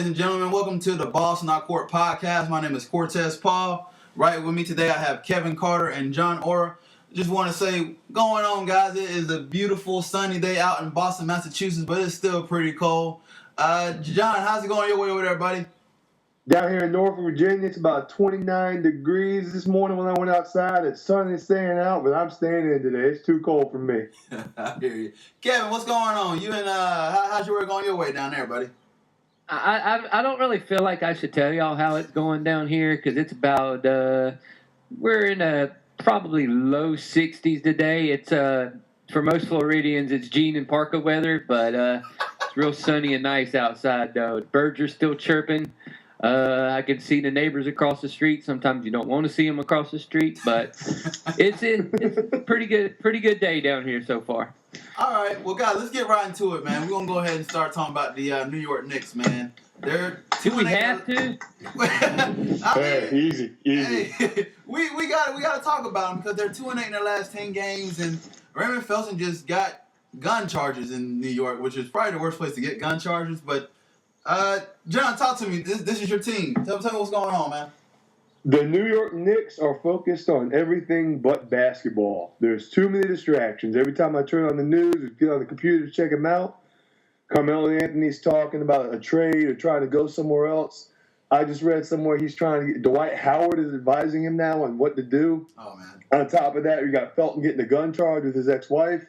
and gentlemen, welcome to the Boss Not Court podcast. My name is Cortez Paul. Right with me today, I have Kevin Carter and John Ora. Just want to say, going on, guys, it is a beautiful sunny day out in Boston, Massachusetts, but it's still pretty cold. John, how's it going your way over there, buddy? Down here in Norfolk, Virginia, it's about 29 degrees this morning when I went outside. It's sunny staying out, but I'm staying in today. It's too cold for me. I hear you. Kevin, what's going on? You and how's your work going your way down there, buddy? I don't really feel like I should tell y'all how it's going down here because it's about we're in a probably low 60s today. It's for most Floridians it's Gene and Parka weather, but it's real sunny and nice outside though. Birds are still chirping. I can see the neighbors across the street. Sometimes you don't want to see them across the street, but it's a pretty good day down here so far. All right, well, guys, let's get right into it, man. We're gonna go ahead and start talking about the New York Knicks, man. They're Do we have to? Easy. Hey, we gotta talk about them because they're 2-8 in their last 10 games, and Raymond Felton just got gun charges in New York, which is probably the worst place to get gun charges. But John, talk to me. This is your team. Tell me what's going on, man. The New York Knicks are focused on everything but basketball. There's too many distractions. Every time I turn on the news or get on the computer to check them out, Carmelo Anthony's talking about a trade or trying to go somewhere else. I just read somewhere he's trying to get – Dwight Howard is advising him now on what to do. Oh, man. On top of that, you got Felton getting a gun charge with his ex-wife.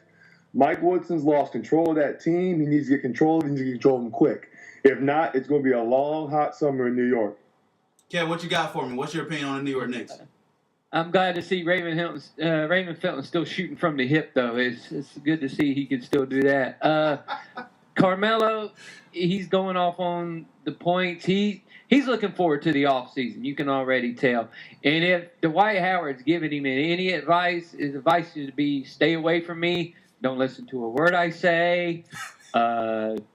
Mike Woodson's lost control of that team. He needs to get control of it. He needs to get control of them quick. If not, it's going to be a long, hot summer in New York. Kev, what you got for me? What's your opinion on the New York Knicks? I'm glad to see Raymond Felton still shooting from the hip, though. It's good to see he can still do that. Carmelo, he's going off on the points. He's looking forward to the offseason. You can already tell. And if Dwight Howard's giving him any advice, his advice is to be stay away from me. Don't listen to a word I say.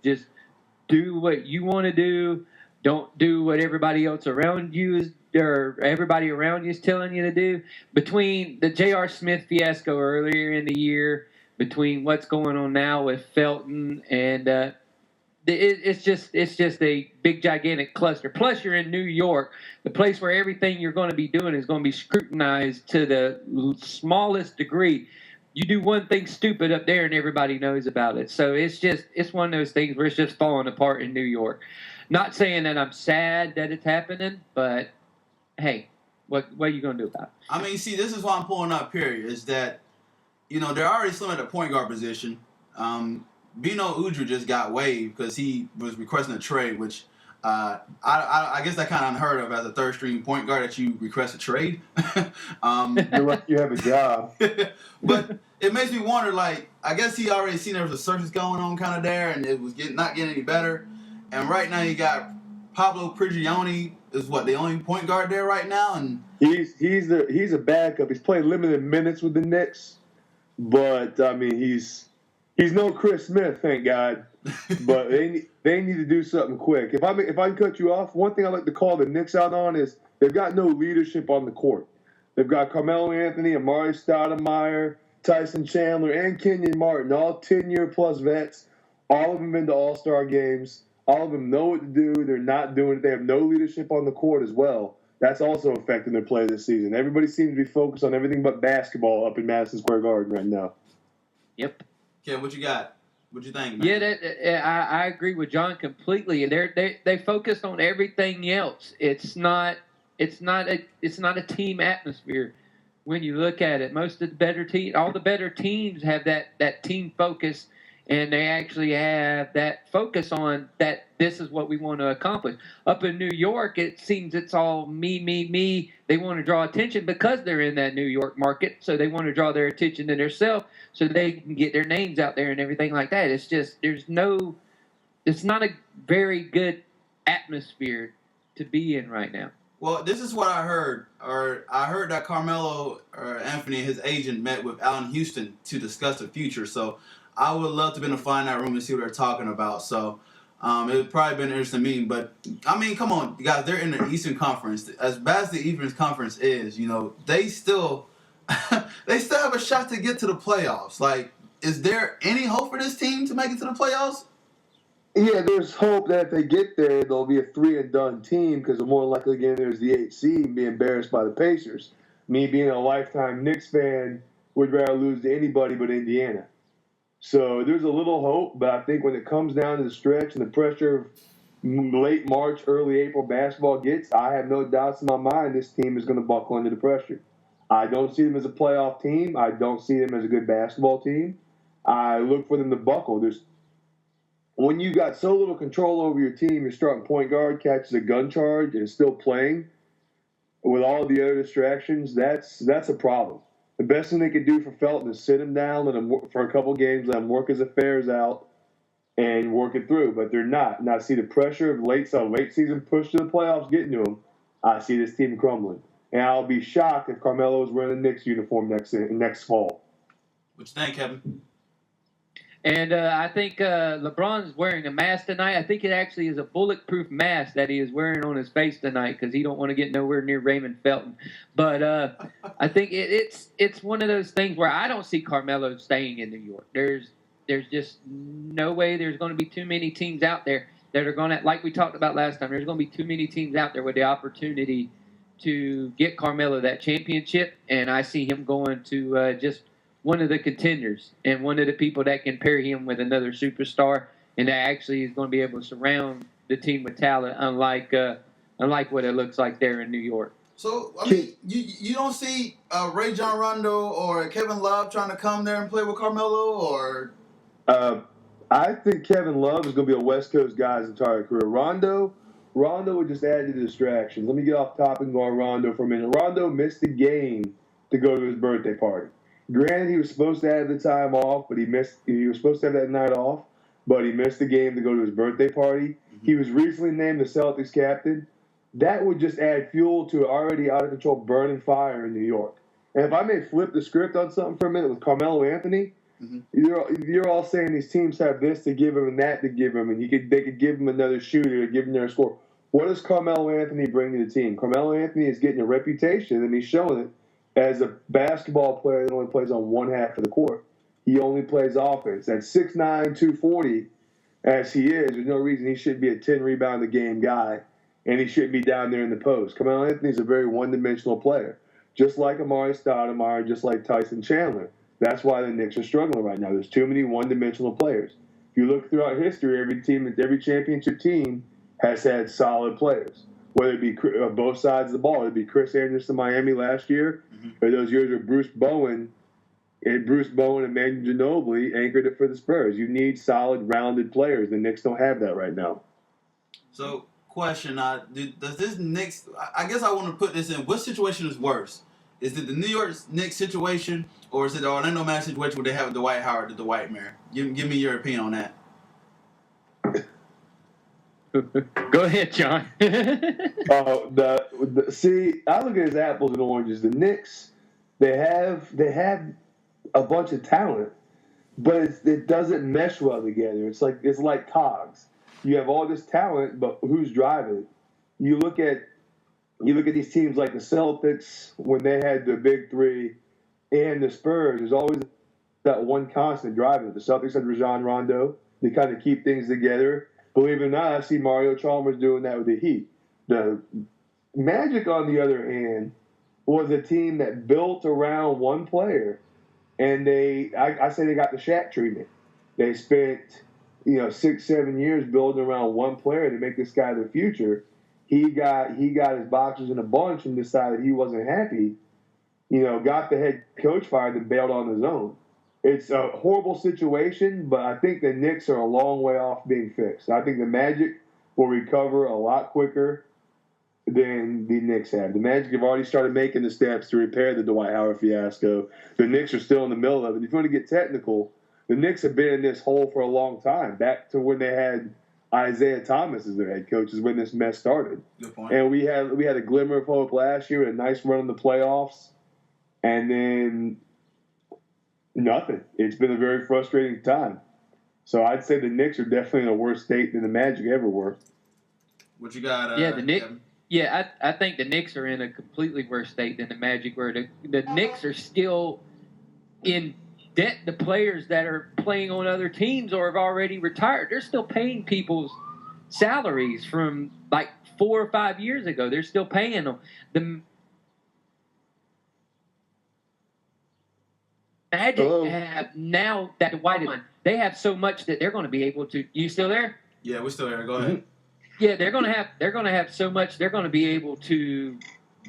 Just do what you want to do. Don't do what everybody else around you is telling you to do. Between the J.R. Smith fiasco earlier in the year, between what's going on now with Felton, and it's just a big gigantic cluster. Plus, you're in New York, the place where everything you're going to be doing is going to be scrutinized to the smallest degree. You do one thing stupid up there, and everybody knows about it. So it's one of those things where it's just falling apart in New York. Not saying that I'm sad that it's happening, but hey, what are you going to do about it? I mean, see, this is why I'm pulling up here, is that, they're already slim at the point guard position. Bino Udrih just got waived because he was requesting a trade, which I guess that kind of unheard of as a third-string point guard that you request a trade. You're like you have a job. But it makes me wonder, like, I guess he already seen there was a circus going on kind of there, and it was not getting any better. And right now you got Pablo Prigioni is the only point guard there right now, and he's a backup. He's played limited minutes with the Knicks, but I mean he's no Chris Smith, thank God. But they need to do something quick. If I can cut you off, one thing I like to call the Knicks out on is they've got no leadership on the court. They've got Carmelo Anthony, Amari Stoudemire, Tyson Chandler, and Kenyon Martin, all 10-year plus vets. All of them been to All-Star games. All of them know what to do. They're not doing it. They have no leadership on the court as well. That's also affecting their play this season. Everybody seems to be focused on everything but basketball up in Madison Square Garden right now. Yep. Okay, what you got? What you think, man? Yeah, I agree with John completely. They focused on everything else. It's not a team atmosphere when you look at it. Most of the all the better teams have that team focus. And they actually have that focus on that this is what we want to accomplish. Up in New York, it seems it's all me. They want to draw attention because they're in that New York market, so they want to draw their attention to themselves so they can get their names out there and everything like that. It's just it's not a very good atmosphere to be in right now. Well, this is what I heard. I heard that Carmelo or Anthony, his agent, met with Allen Houston to discuss the future. So I would love to be able to find that room and see what they're talking about. So it would probably be an interesting meeting. But, I mean, come on, guys. They're in the Eastern Conference. As bad as the Eastern Conference is, they still have a shot to get to the playoffs. Like, is there any hope for this team to make it to the playoffs? Yeah, there's hope that if they get there, they'll be a 3-and-done team because the more likely again there's the 8 seed and be embarrassed by the Pacers. Me being a lifetime Knicks fan, would rather lose to anybody but Indiana. So there's a little hope, but I think when it comes down to the stretch and the pressure of late March, early April basketball gets, I have no doubts in my mind this team is going to buckle under the pressure. I don't see them as a playoff team. I don't see them as a good basketball team. I look for them to buckle. When you got so little control over your team, your starting point guard catches a gun charge and is still playing with all the other distractions, that's a problem. The best thing they could do for Felton is sit him down, let him work for a couple games, let him work his affairs out, and work it through. But they're not. And I see the pressure of late season push to the playoffs getting to them. I see this team crumbling. And I'll be shocked if Carmelo's wearing a Knicks uniform next fall. What you think, Kevin? And I think LeBron's wearing a mask tonight. I think it actually is a bulletproof mask that he is wearing on his face tonight because he don't want to get nowhere near Raymond Felton. But I think it's one of those things where I don't see Carmelo staying in New York. There's just no way there's going to be too many teams out there that are going to, like we talked about last time, there's going to be too many teams out there with the opportunity to get Carmelo that championship. And I see him going to just – one of the contenders and one of the people that can pair him with another superstar and that actually is going to be able to surround the team with talent, unlike what it looks like there in New York. So, I mean, you don't see Ray John Rondo or Kevin Love trying to come there and play with Carmelo, or? I think Kevin Love is going to be a West Coast guy his entire career. Rondo would just add to the distractions. Let me get off topic and go on Rondo for a minute. Rondo missed the game to go to his birthday party. Granted, he was supposed to have the time off, but he was supposed to have that night off, but he missed the game to go to his birthday party. Mm-hmm. He was recently named the Celtics captain. That would just add fuel to an already out-of-control burning fire in New York. And if I may flip the script on something for a minute with Carmelo Anthony, mm-hmm. you're all saying these teams have this to give him and that to give him, and they could give him another shooter, give him their score. What does Carmelo Anthony bring to the team? Carmelo Anthony is getting a reputation, and he's showing it, as a basketball player that only plays on one half of the court. He only plays offense. At 6'9", 240, as he is, there's no reason he shouldn't be a 10-rebound-a-game guy, and he shouldn't be down there in the post. Carmelo Anthony's a very one-dimensional player, just like Amari Stoudemire, just like Tyson Chandler. That's why the Knicks are struggling right now. There's too many one-dimensional players. If you look throughout history, every championship team has had solid players. Whether it be both sides of the ball, it'd be Chris Anderson in Miami last year, or those years where Bruce Bowen and Manu Ginobili anchored it for the Spurs. You need solid, rounded players. The Knicks don't have that right now. So, question: does this Knicks? I guess I want to put this in. What situation is worse? Is it the New York Knicks situation, or is it the Orlando Magic situation where they have Dwight Howard, the Dwight Mayor? Give me your opinion on that. Go ahead, John. See, I look at his apples and oranges. The Knicks, they have a bunch of talent, but it doesn't mesh well together. It's like cogs. You have all this talent, but who's driving it? You look at these teams like the Celtics when they had the big three, and the Spurs. There's always that one constant driving it. The Celtics had Rajon Rondo. They kind of keep things together. Believe it or not, I see Mario Chalmers doing that with the Heat. The Magic, on the other hand, was a team that built around one player, and I say they got the Shaq treatment. They spent 6-7 years building around one player to make this guy the future. He got his boxers in a bunch and decided he wasn't happy. Got the head coach fired and bailed on his own. It's a horrible situation, but I think the Knicks are a long way off being fixed. I think the Magic will recover a lot quicker than the Knicks have. The Magic have already started making the steps to repair the Dwight Howard fiasco. The Knicks are still in the middle of it. If you want to get technical, the Knicks have been in this hole for a long time, back to when they had Isaiah Thomas as their head coach is when this mess started. Good point. And we had a glimmer of hope last year, a nice run in the playoffs, and then nothing. It's been a very frustrating time. So I'd say the Knicks are definitely in a worse state than the Magic ever were. What you got? The Knicks. Yeah, I think the Knicks are in a completely worse state than the Magic were. The Knicks are still in debt to players that are playing on other teams or have already retired. They're still paying people's salaries from like 4 or 5 years ago. They're still paying them. The Magic have now that the White one, they have so much that they're going to be able to. You still there? Yeah, we're still here. Go ahead. Yeah, they're going to have so much they're going to be able to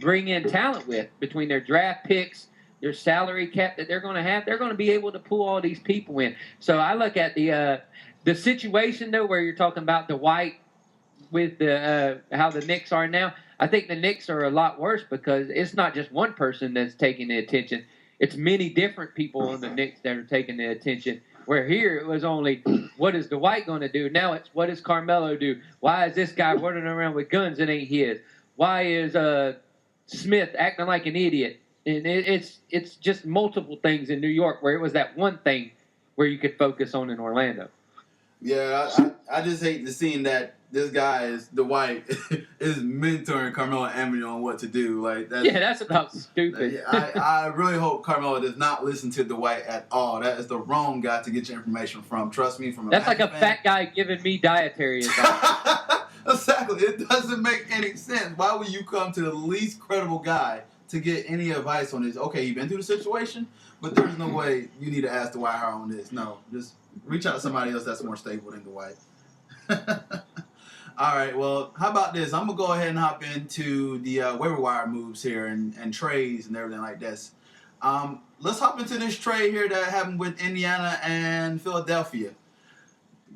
bring in talent with between their draft picks, their salary cap that they're going to have. They're going to be able to pull all these people in. So I look at the situation though where you're talking about the White with the how the Knicks are now. I think the Knicks are a lot worse because it's not just one person that's taking the attention. It's many different people on the Knicks that are taking the attention. Where here it was only, what is Dwight going to do? Now it's, what does Carmelo do? Why is this guy running around with guns that ain't his? Why is Smith acting like an idiot? And it's just multiple things in New York where it was that one thing where you could focus on in Orlando. Yeah, I just hate the scene that this guy is Dwight is mentoring Carmelo Anthony on what to do. Like that's about stupid. I really hope Carmelo does not listen to Dwight at all. That is the wrong guy to get your information from. Trust me, from that's like a fat guy giving me dietary advice. Exactly, it doesn't make any sense. Why would you come to the least credible guy to get any advice on this? Okay, you've been through the situation, but there's no way you need to ask Dwight Howard on this. No, just reach out to somebody else that's more stable than Dwight. All right, well, how about this? I'm going to go ahead and hop into the waiver wire moves here and trades and everything like this. Let's hop into this trade here that happened with Indiana and Philadelphia.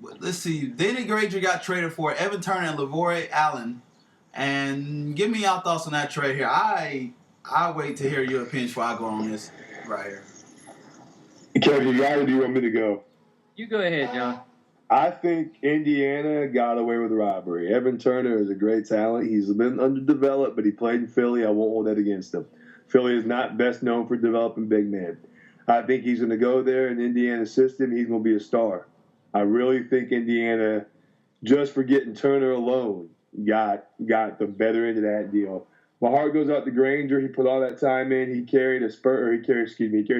Let's see. Danny Granger got traded for Evan Turner and Lavore Allen. And give me your thoughts on that trade here. I wait to hear your opinion before I go on this right here. Kevin, you got it. Do you want me to go? You go ahead, John. I think Indiana got away with robbery. Evan Turner is a great talent. He's been underdeveloped, but he played in Philly. I won't hold that against him. Philly is not best known for developing big men. I think he's going to go there in Indiana's system. He's going to be a star. I really think Indiana, just for getting Turner alone, got the better end of that deal. My heart goes out to Granger. He put all that time in. He carried a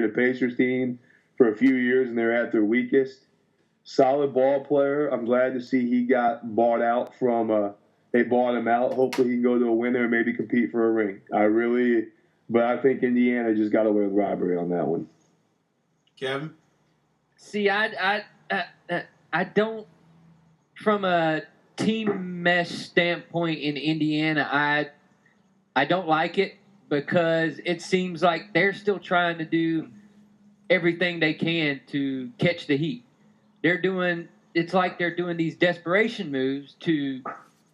Pacers team for a few years, and they're at their weakest. Solid ball player. I'm glad to see he got bought out from they bought him out. Hopefully he can go to a winner and maybe compete for a ring. But I think Indiana just got away with robbery on that one. Kevin? See, I don't, from a team mesh standpoint in Indiana, I don't like it because it seems like they're still trying to do everything they can to catch the Heat. It's like they're doing these desperation moves to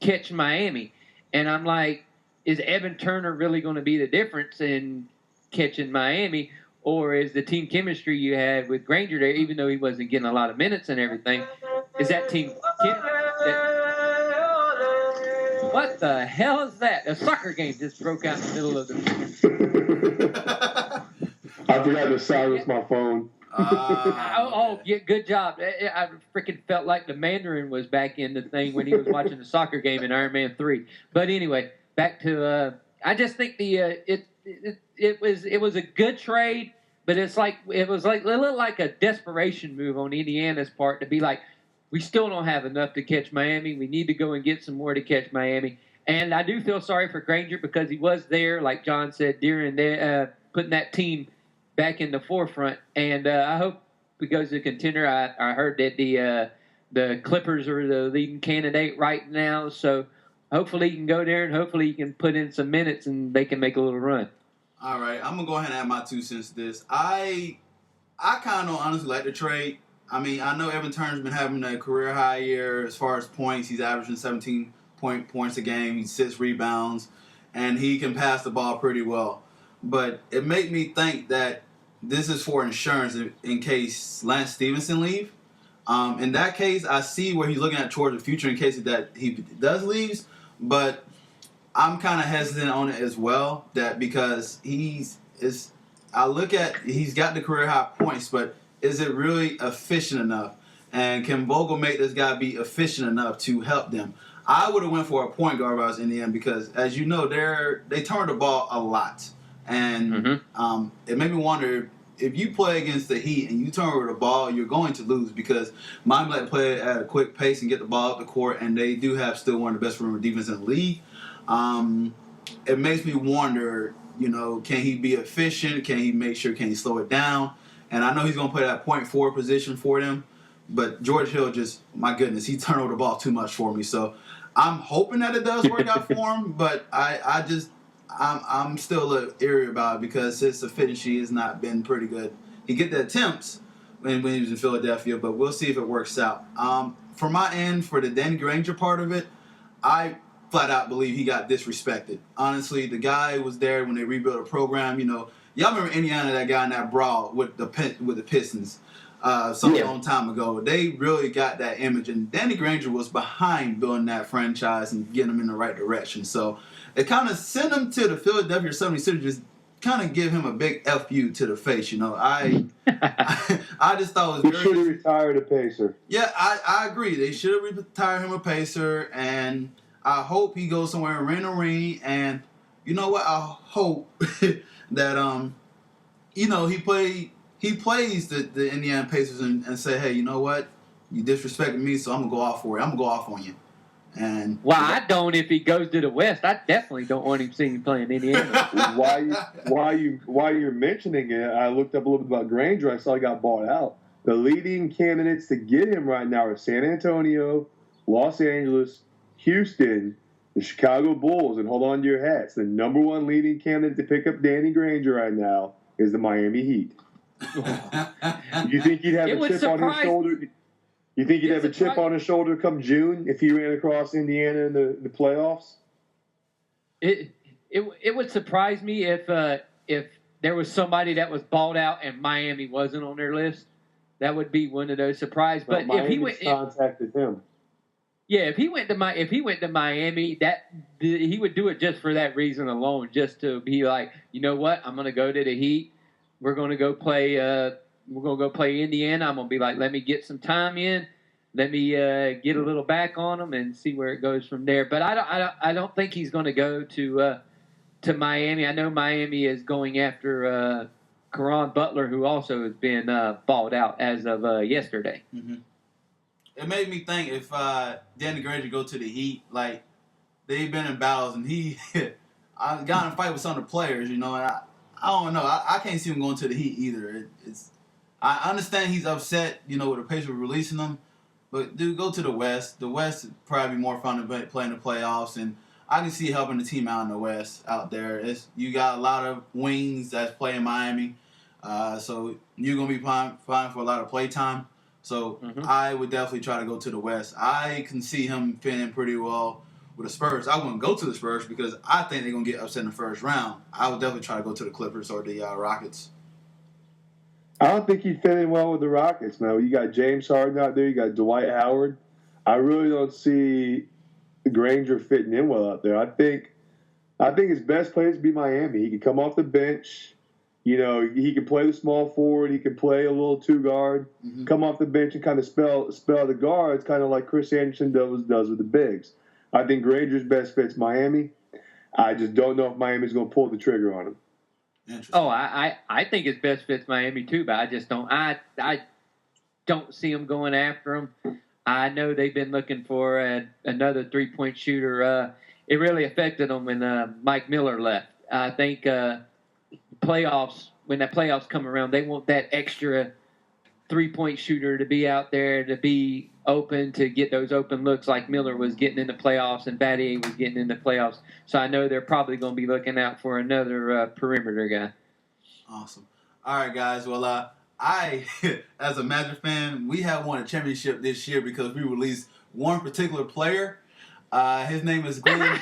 catch Miami. And I'm like, is Evan Turner really going to be the difference in catching Miami? Or is the team chemistry you had with Granger there, even though he wasn't getting a lot of minutes and everything, is that team what the hell is that? A soccer game just broke out in the middle of the I forgot to silence my phone. Yeah, good job. I freaking felt like the Mandarin was back in the thing when he was watching the soccer game in Iron Man 3. But anyway, back to I just think it was a good trade, but it was like a little like a desperation move on Indiana's part to be like, we still don't have enough to catch Miami. We need to go and get some more to catch Miami. And I do feel sorry for Granger because he was there, like John said, during putting that team back in the forefront, and I hope he goes to contender. I heard that the Clippers are the leading candidate right now, so hopefully he can go there and hopefully he can put in some minutes and they can make a little run. All right, I'm gonna go ahead and add my 2 cents to this. I kind of don't honestly like the trade. I mean, I know Evan Turner's been having a career high year as far as points. He's averaging 17 points a game. He 6 rebounds, and he can pass the ball pretty well. But it made me think that this is for insurance in case Lance Stevenson leave. In that case, I see where he's looking at towards the future in case that he does leave. But I'm kind of hesitant on it as well, that because he's got the career high points, but is it really efficient enough? And can Vogel make this guy be efficient enough to help them? I would have went for a point guard if I was in the end because, as you know, they turn the ball a lot. And it made me wonder, if you play against the Heat and you turn over the ball, you're going to lose because Miami like to play at a quick pace and get the ball up the court, and they do have still one of the best perimeter defense in the league. It makes me wonder, can he be efficient? Can he slow it down? And I know he's going to play that point forward position for them, but George Hill my goodness, he turned over the ball too much for me. So I'm hoping that it does work out for him, but I'm still a little eerie about it because his efficiency has not been pretty good. He get the attempts when he was in Philadelphia, but we'll see if it works out. For my end, for the Danny Granger part of it, I flat out believe he got disrespected. Honestly, the guy was there when they rebuilt a program. Y'all remember Indiana, that guy in that brawl with the Pistons some long time ago. They really got that image, and Danny Granger was behind building that franchise and getting them in the right direction. So it kind of sent him to the Philadelphia 76ers, just kind of give him a big FU to the face. I just thought it was He should have retired a Pacer. Yeah, I agree. They should have retired him a Pacer, and I hope he goes somewhere and win a ring. And you know what? I hope that he plays the Indiana Pacers and say, hey, you know what? You disrespected me, so I'm gonna go off for it. I'm gonna go off on you. And I don't. If he goes to the West, I definitely don't want him seeing him playing Indiana. While you're mentioning it, I looked up a little bit about Granger. I saw he got bought out. The leading candidates to get him right now are San Antonio, Los Angeles, Houston, the Chicago Bulls, and hold on to your hats. The number one leading candidate to pick up Danny Granger right now is the Miami Heat. You think he'd have a chip on his shoulder? You think he'd have a chip on his shoulder come June if he ran across Indiana in the playoffs? It would surprise me if there was somebody that was bought out and Miami wasn't on their list. That would be one of those surprises. But if he went, contacted him. Yeah, if he went to Miami, he would do it just for that reason alone, just to be like, you know what, I'm gonna go to the Heat. We're gonna go play. We're gonna go play Indiana. I'm gonna be like, let me get some time in. Let me get a little back on them and see where it goes from there. But I don't think he's gonna go to Miami. I know Miami is going after Caron Butler, who also has been balled out as of yesterday. Mm-hmm. It made me think if Danny Granger go to the Heat, like they've been in battles, and I got in a fight with some of the players, and I don't know. I can't see him going to the Heat either. I understand he's upset, with the Pacers releasing him, but dude, go to the West. The West would probably be more fun to play in the playoffs, and I can see helping the team out in the West out there. You got a lot of wings that's playing Miami, so you're gonna be fine for a lot of play time. So I would definitely try to go to the West. I can see him fitting pretty well with the Spurs. I wouldn't go to the Spurs because I think they're going to get upset in the first round. I would definitely try to go to the Clippers or the Rockets. I don't think he'd fit in well with the Rockets, man. You got James Harden out there. You got Dwight Howard. I really don't see Granger fitting in well out there. I think his best place would be Miami. He could come off the bench. He can play the small forward. He can play a little two guard, come off the bench and kind of spell the guards, kind of like Chris Anderson does with the bigs. I think Granger's best fit's Miami. I just don't know if Miami's going to pull the trigger on him. Oh, I think his best fit's Miami too, but I just don't. I don't see him going after him. I know they've been looking for another 3-point shooter. It really affected them when Mike Miller left. I think. When the playoffs come around, they want that extra 3-point shooter to be out there, to be open, to get those open looks like Miller was getting in the playoffs and Battier was getting in the playoffs. So I know they're probably going to be looking out for another perimeter guy. Awesome. All right, guys. Well, I, as a Magic fan, we have won a championship this year because we released one particular player. His name is Glenn.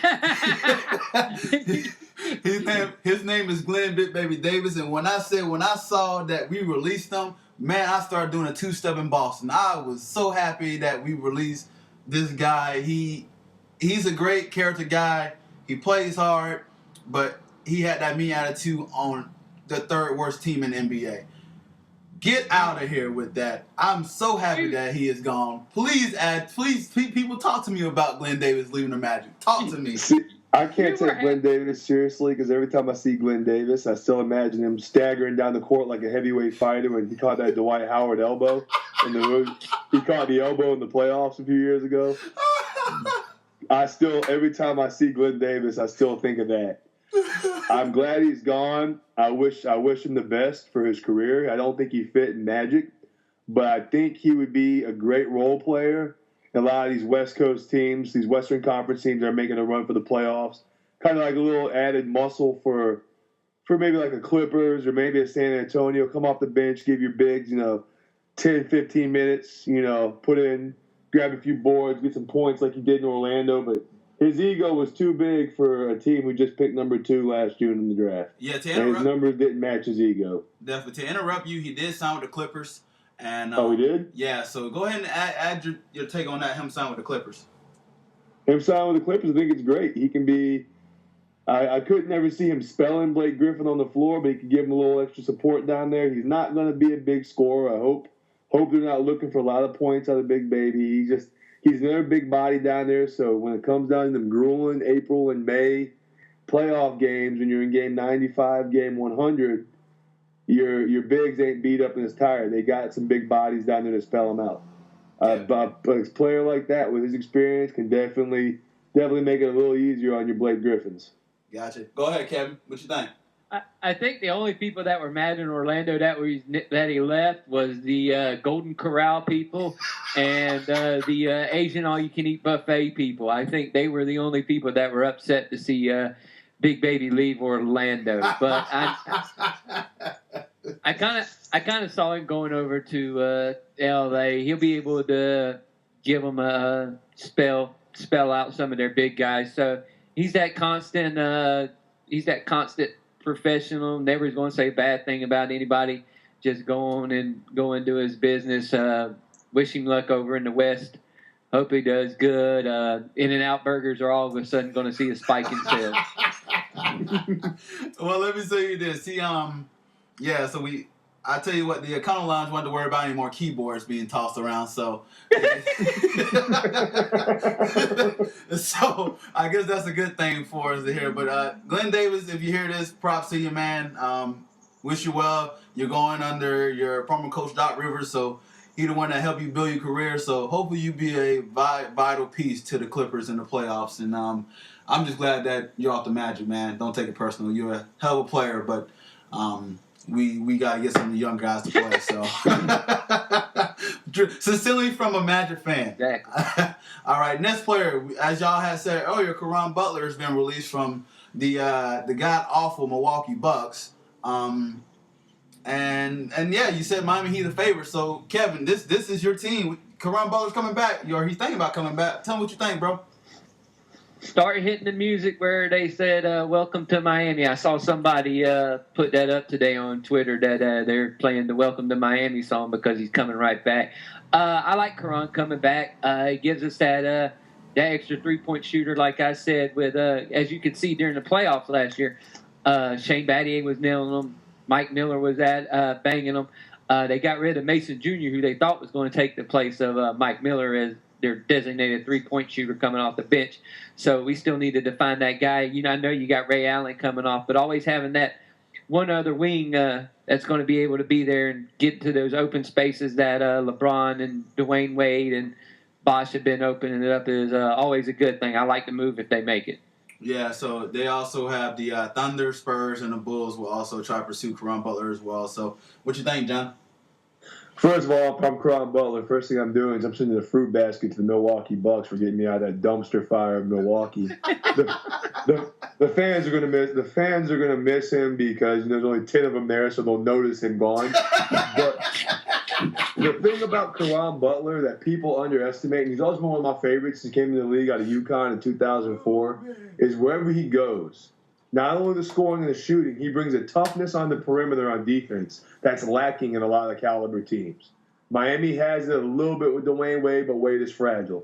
His name is Glenn Big Baby Davis, and when I saw that we released him, man, I started doing a two-step in Boston. I was so happy that we released this guy. He's a great character guy. He plays hard, but he had that mean attitude on the third worst team in the NBA. Get out of here with that. I'm so happy that he is gone. Please, people talk to me about Glenn Davis leaving the Magic. Talk to me. See, I can't take Glenn Davis seriously because every time I see Glenn Davis, I still imagine him staggering down the court like a heavyweight fighter when he caught that Dwight Howard elbow. He caught the elbow in the playoffs a few years ago. Every time I see Glenn Davis, I still think of that. I'm glad he's gone. I wish him the best for his career. I don't think he fit in Magic, but I think he would be a great role player. A lot of these West Coast teams, these Western Conference teams are making a run for the playoffs. Kind of like a little added muscle for maybe like a Clippers or maybe a San Antonio. Come off the bench, give your bigs, 10, 15 minutes, put in, grab a few boards, get some points like he did in Orlando. But his ego was too big for a team who just picked number 2 last June in the draft. Yeah, and his numbers didn't match his ego. Definitely. To interrupt you, he did sign with the Clippers. And, he did? Yeah, so go ahead and add your take on that, him signing with the Clippers. Him signing with the Clippers, I think it's great. He can be I could never see him spelling Blake Griffin on the floor, but he could give him a little extra support down there. He's not going to be a big scorer. I hope they're not looking for a lot of points out of Big Baby. He's another big body down there, so when it comes down to them grueling April and May playoff games, when you're in game 95, game 100, your bigs ain't beat up and as tired. They got some big bodies down there to spell them out. But a player like that with his experience can definitely make it a little easier on your Blake Griffins. Gotcha. Go ahead, Kevin. What you think? I think the only people that were mad in Orlando that he left was the Golden Corral people and the Asian all-you-can-eat buffet people. I think they were the only people that were upset to see Big Baby leave Orlando. But I kind of saw him going over to L.A. He'll be able to give them a spell out some of their big guys. So he's that constant professional, never going to say a bad thing about anybody, just go on and do his business. Wish him luck over in the West. Hope he does good. In-N-Out burgers are all of a sudden going to see a spike in sales. Well, let me say you this. So I tell you what, the Econo Lounge wasn't to worry about any more keyboards being tossed around, so so I guess that's a good thing for us to hear. But Glenn Davis, if you hear this, props to you, man. Wish you well. You're going under your former coach Doc Rivers, so he's the one that helped you build your career. So hopefully you be a vital piece to the Clippers in the playoffs. And I'm just glad that you're off the Magic, man. Don't take it personal. You're a hell of a player, but we got to get some of the young guys to play. So, sincerely from a Magic fan. Exactly. All right, next player. As y'all had said earlier, Caron Butler has been released from the god-awful Milwaukee Bucks. And yeah, you said Miami Heat a favorite. So, Kevin, this is your team. Caron Butler's coming back, or he's thinking about coming back. Tell me what you think, bro. Start hitting the music where they said, welcome to Miami. I saw somebody put that up today on Twitter that they're playing the Welcome to Miami song because he's coming right back. I like Caron coming back. It gives us that extra three-point shooter, like I said, with as you could see during the playoffs last year, Shane Battier was nailing them. Mike Miller was banging them. They got rid of Mason Jr., who they thought was going to take the place of Mike Miller as their designated three-point shooter coming off the bench. So we still needed to find that guy. I know you got Ray Allen coming off, but always having that one other wing that's going to be able to be there and get to those open spaces that LeBron and Dwayne Wade and Bosh have been opening it up is always a good thing. I like the move if they make it. Yeah, so they also have the Thunder, Spurs, and the Bulls will also try to pursue Caron Butler as well. So what you think, John? First of all, if I'm Caron Butler, first thing I'm doing is I'm sending a fruit basket to the Milwaukee Bucks for getting me out of that dumpster fire of Milwaukee. The fans are going to miss him because there's only 10 of them there, so they'll notice him gone. But the thing about Caron Butler that people underestimate, and he's always been one of my favorites. He came in the league out of UConn in 2004. Is wherever he goes, not only the scoring and the shooting, he brings a toughness on the perimeter on defense that's lacking in a lot of caliber teams. Miami has it a little bit with Dwayne Wade, but Wade is fragile.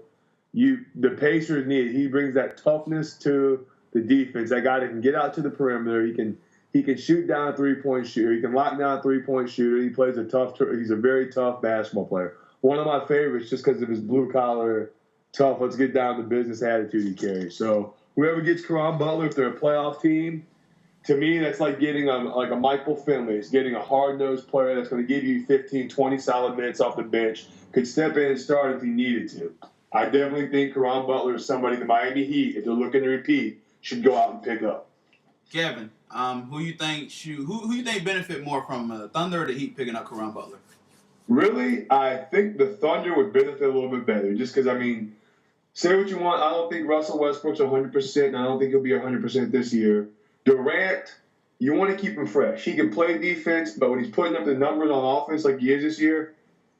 The Pacers need it. He brings that toughness to the defense. That guy that can get out to the perimeter. He can shoot down a three-point shooter. He can lock down a three-point shooter. He plays he's a very tough basketball player. One of my favorites just because of his blue-collar, tough, let's get down to business attitude he carries. So Whoever gets Caron Butler, if they're a playoff team, to me, that's like getting a Michael Finley. It's getting a hard-nosed player that's going to give you 15, 20 solid minutes off the bench, could step in and start if he needed to. I definitely think Caron Butler is somebody the Miami Heat, if they're looking to repeat, should go out and pick up. Kevin, who you think benefit more from Thunder or the Heat picking up Caron Butler? Really, I think the Thunder would benefit a little bit better, just because, I mean, say what you want. I don't think Russell Westbrook's 100%, and I don't think he'll be 100% this year. Durant, you want to keep him fresh. He can play defense, but when he's putting up the numbers on offense like he is this year,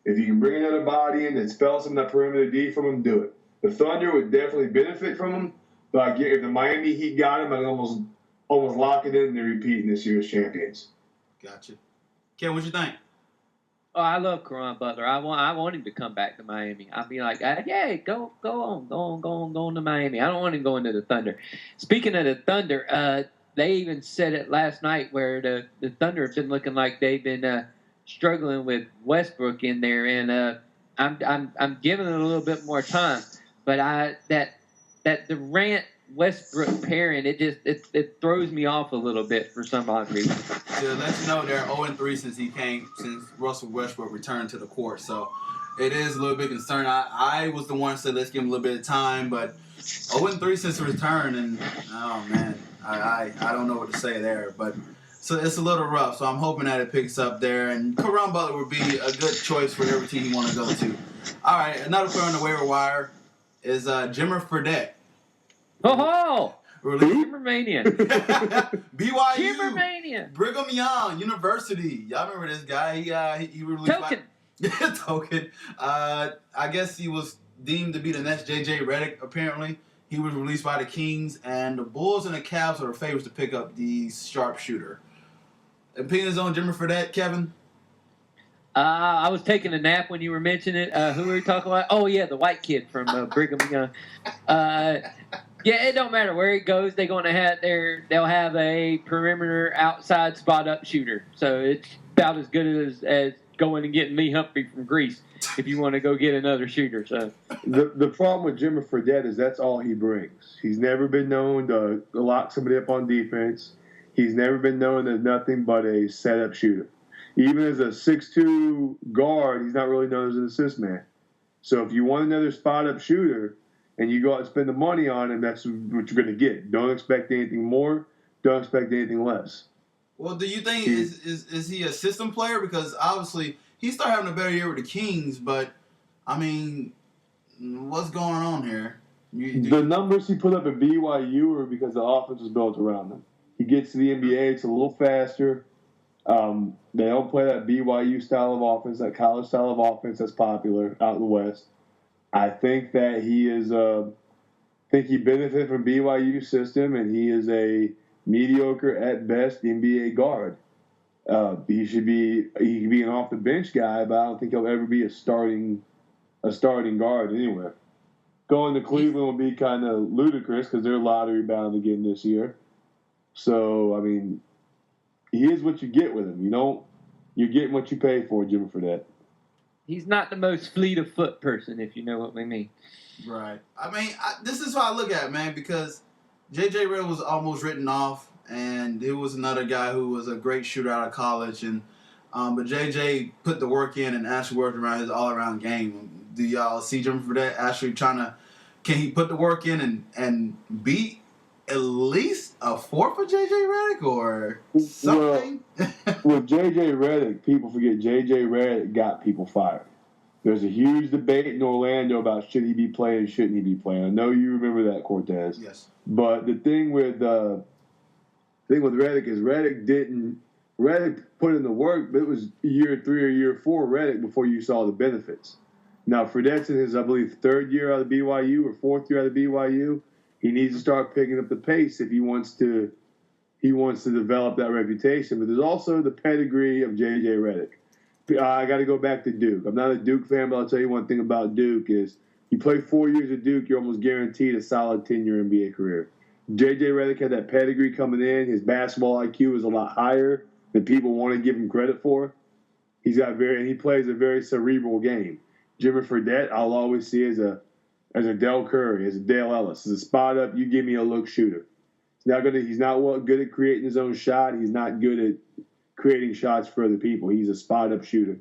if you can bring another body in that spells some of that perimeter D from him, do it. The Thunder would definitely benefit from him, but if the Miami Heat got him, I'd almost lock it in and repeat in this year's champions. Gotcha. Ken, what you think? Oh, I love Caron Butler. I want him to come back to Miami. I'll be like, yeah, go on to Miami. I don't want him going to the Thunder. Speaking of the Thunder, they even said it last night where the Thunder have been looking like they've been struggling with Westbrook in there, and I'm giving it a little bit more time. But that Durant Westbrook pairing, it throws me off a little bit for some odd reason. To let you know, they're 0-3 since Russell Westbrook returned to the court. So it is a little bit concerning. I was the one who said let's give him a little bit of time, but 0-3 since the return, and oh man, I don't know what to say there. But so it's a little rough. So I'm hoping that it picks up there, and Caron Butler would be a good choice for every team you want to go to. All right, another player on the waiver wire is Jimmer Fredette. Oh, Jimmermania. BYU. Jimmermania. Brigham Young University. Y'all remember this guy? He released Token. Token. I guess he was deemed to be the next JJ Redick, apparently. He was released by the Kings, and the Bulls and the Cavs are the favorites to pick up the sharpshooter. Opinions on Jimmer Fredette, Kevin? I was taking a nap when you were mentioning it. Who were we talking about? Oh, yeah, the white kid from Brigham Young. Yeah, it don't matter where he goes. They'll have a perimeter outside spot up shooter. So it's about as good as going and getting Lee Humphrey from Greece if you want to go get another shooter. So the problem with Jimmer Fredette is that's all he brings. He's never been known to lock somebody up on defense. He's never been known as nothing but a setup shooter. Even as a 6'2" guard, he's not really known as an assist man. So if you want another spot up shooter and you go out and spend the money on him, that's what you're going to get. Don't expect anything more. Don't expect anything less. Well, do you think is he a system player? Because obviously he started having a better year with the Kings, but I mean, what's going on here? The numbers he put up at BYU are because the offense was built around him. He gets to the NBA, it's a little faster. They don't play that BYU style of offense, that college style of offense that's popular out in the West. I think that he is. I think he benefited from BYU system, and he is a mediocre at best NBA guard. He can be an off the bench guy, but I don't think he'll ever be a starting guard anywhere. Going to Cleveland will be kind of ludicrous because they're lottery bound again this year. So I mean, he is what you get with him. You're getting what you pay for, Jimmer Fredette. he's not the most fleet of foot person, if you know what we mean. Right. I mean, this is how I look at it, man, because J.J. Redick was almost written off, and it was another guy who was a great shooter out of college, and but J.J. put the work in and actually worked around his all-around game. Do y'all see Jimmer Fredette actually can he put the work in and beat at least a fourth for J.J. Redick or something? With J.J. Redick, people forget J.J. Redick got people fired. There's a huge debate in Orlando about should he be playing, shouldn't he be playing. I know you remember that, Cortez. Yes. But the thing with Redick is Redick put in the work, but it was year 3 or year 4 Redick before you saw the benefits. Now, Fredette's in his, I believe, 3rd year out of BYU or 4th year out of BYU. He needs to start picking up the pace if he wants to develop that reputation. But there's also the pedigree of J.J. Redick. I got to go back to Duke. I'm not a Duke fan, but I'll tell you one thing about Duke is you play 4 years at Duke, you're almost guaranteed a solid 10-year NBA career. J.J. Redick had that pedigree coming in. His basketball IQ is a lot higher than people want to give him credit for. He plays a very cerebral game. Jimmer Fredette, I'll always see as a as a Del Curry, as a Dale Ellis, as a spot up. You give me a look shooter. He's not good at creating his own shot. He's not good at creating shots for other people. He's a spot up shooter.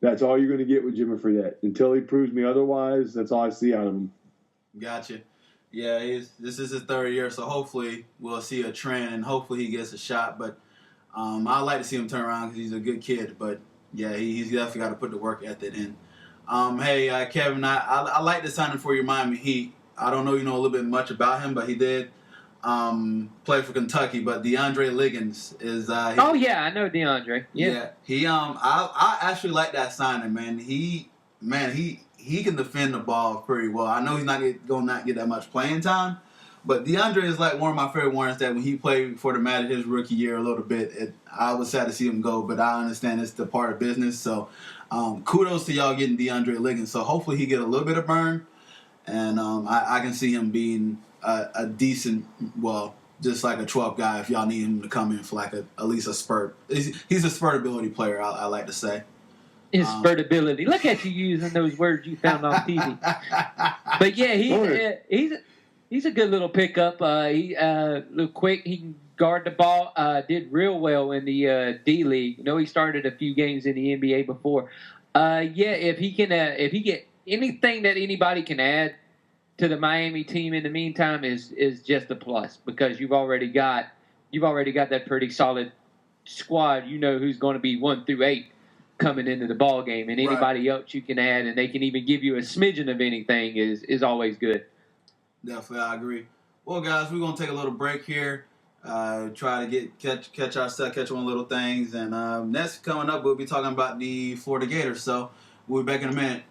That's all you're going to get with Jimmy Fredette. Until he proves me otherwise, that's all I see out of him. Gotcha. Yeah, this is his third year, so hopefully we'll see a trend, and hopefully he gets a shot. But I'd like to see him turn around because he's a good kid. But, yeah, he's definitely got to put the work ethic in. Hey, Kevin, I like the signing for your Miami Heat. I don't know you know a little bit much about him, but he did play for Kentucky. But DeAndre Liggins is oh yeah, I know DeAndre. Yeah. He I actually like that signing, man. He can defend the ball pretty well. I know he's gonna not get that much playing time, but DeAndre is like one of my favorite ones that when he played for the Magic his rookie year a little bit, I was sad to see him go, but I understand it's the part of business. So kudos to y'all getting DeAndre Liggins. So hopefully he get a little bit of burn, and I can see him being a decent, well, just like a 12th guy if y'all need him to come in for like at least a spurt. He's a spurt ability player, I like to say. His spurtability. Look at you using those words you found on TV. But yeah, he's a good little pickup. He little quick. He can guard the ball. Did real well in the D League. You know, he started a few games in the NBA before. If he get anything that anybody can add to the Miami team in the meantime is just a plus, because you've already got that pretty solid squad. You know who's going to be 1 through 8 coming into the ball game, and anybody else you can add, and they can even give you a smidgen of anything is always good. Definitely, I agree. Well, guys, we're gonna take a little break here. Try to catch on little things, and next coming up, we'll be talking about the Florida Gators. So we'll be back in a minute.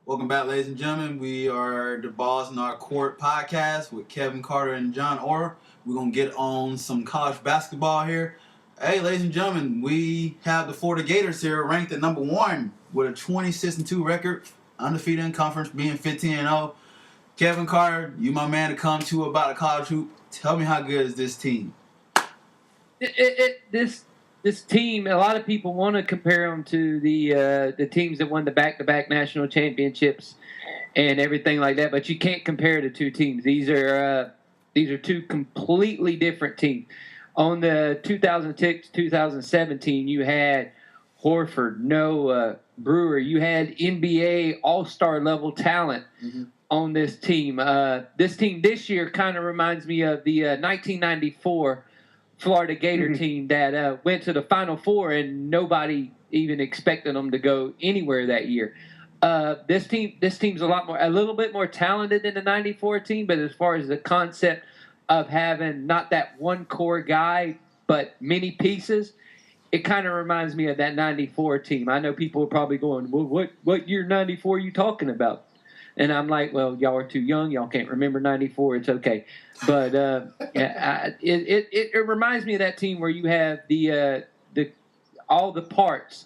Welcome back, ladies and gentlemen. We are the Balls in Our Court podcast with Kevin Carter and John Orr. We're going to get on some college basketball here. Hey, ladies and gentlemen, we have the Florida Gators here ranked at number 1 with a 26-2 record, undefeated in conference, being 15-0. Kevin Carter, you my man to come to about a college hoop. Tell me how good is this team? This team, a lot of people want to compare them to the teams that won the back-to-back national championships and everything like that, but you can't compare the two teams. These are two completely different teams. On the 2006-2017, you had Horford, Noah, Brewer. You had NBA All-Star level talent on this team. This team this year kind of reminds me of the 1994 Florida Gator team that went to the Final Four and nobody even expected them to go anywhere that year. This team's a little bit more talented than the 94 team, but as far as the concept of having not that one core guy, but many pieces, it kind of reminds me of that 94 team. I know people are probably going, well, what year 94 are you talking about? And I'm like, well, y'all are too young. Y'all can't remember 94. It's okay. But it reminds me of that team where you have the all the parts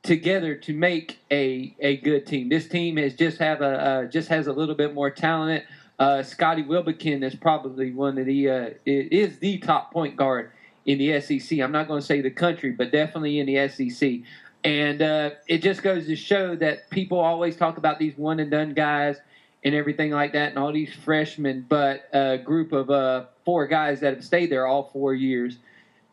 together to make a good team. This team just has a little bit more talent. Scotty Wilbekin is probably one of is the top point guard in the SEC. I'm not going to say the country, but definitely in the SEC. And it just goes to show that people always talk about these one-and-done guys and everything like that, and all these freshmen, but a group of 4 guys that have stayed there all 4 years,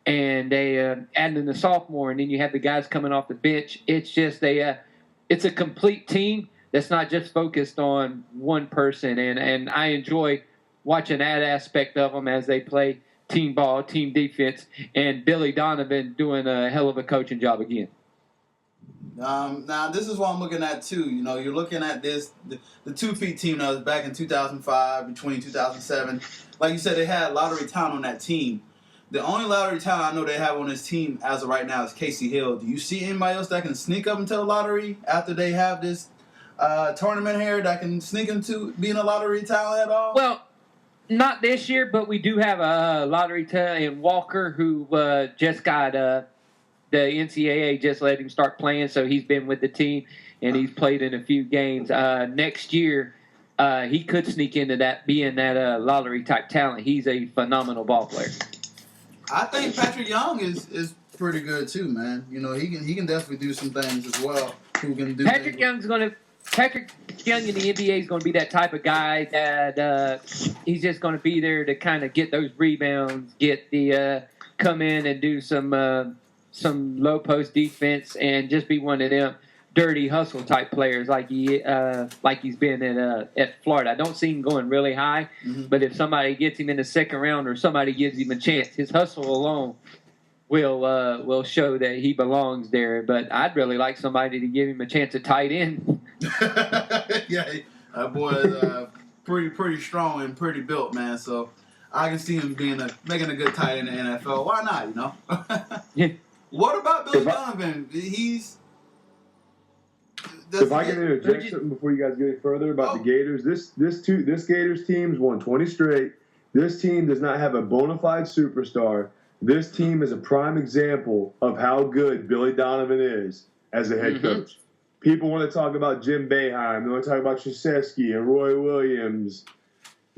and they add in the sophomore, and then you have the guys coming off the bench. It's just it's a complete team that's not just focused on one person, and I enjoy watching that aspect of them as they play team ball, team defense, and Billy Donovan doing a hell of a coaching job again. Now, this is what I'm looking at, too. You know, you're looking at this, the 2 feet team that was back in 2005, between 2007. Like you said, they had lottery talent on that team. The only lottery talent I know they have on this team as of right now is Casey Hill. Do you see anybody else that can sneak up into the lottery after they have this tournament here that can sneak into being a lottery talent at all? Well, not this year, but we do have a lottery talent in Walker who just got the NCAA just let him start playing, so he's been with the team and he's played in a few games. Next year, he could sneak into that, being that lottery type talent. He's a phenomenal ball player. I think Patrick Young is pretty good too, man. You know, he can definitely do some things as well. Who can do Patrick Young in the NBA is going to be that type of guy that he's just going to be there to kind of get those rebounds, get the come in and do some low post defense, and just be one of them dirty hustle type players like he's been at Florida. I don't see him going really high, but if somebody gets him in the second round or somebody gives him a chance, his hustle alone will show that he belongs there. But I'd really like somebody to give him a chance at tight end. Yeah, that boy is pretty strong and pretty built, man. So I can see him making a good tight end in the NFL. Why not? You know. Yeah. What about Billy Donovan? If I can interject something before you guys get any further about the Gators, this Gators team's won 20 straight. This team does not have a bona fide superstar. This team is a prime example of how good Billy Donovan is as a head coach. People want to talk about Jim Boeheim. They want to talk about Krzyzewski and Roy Williams,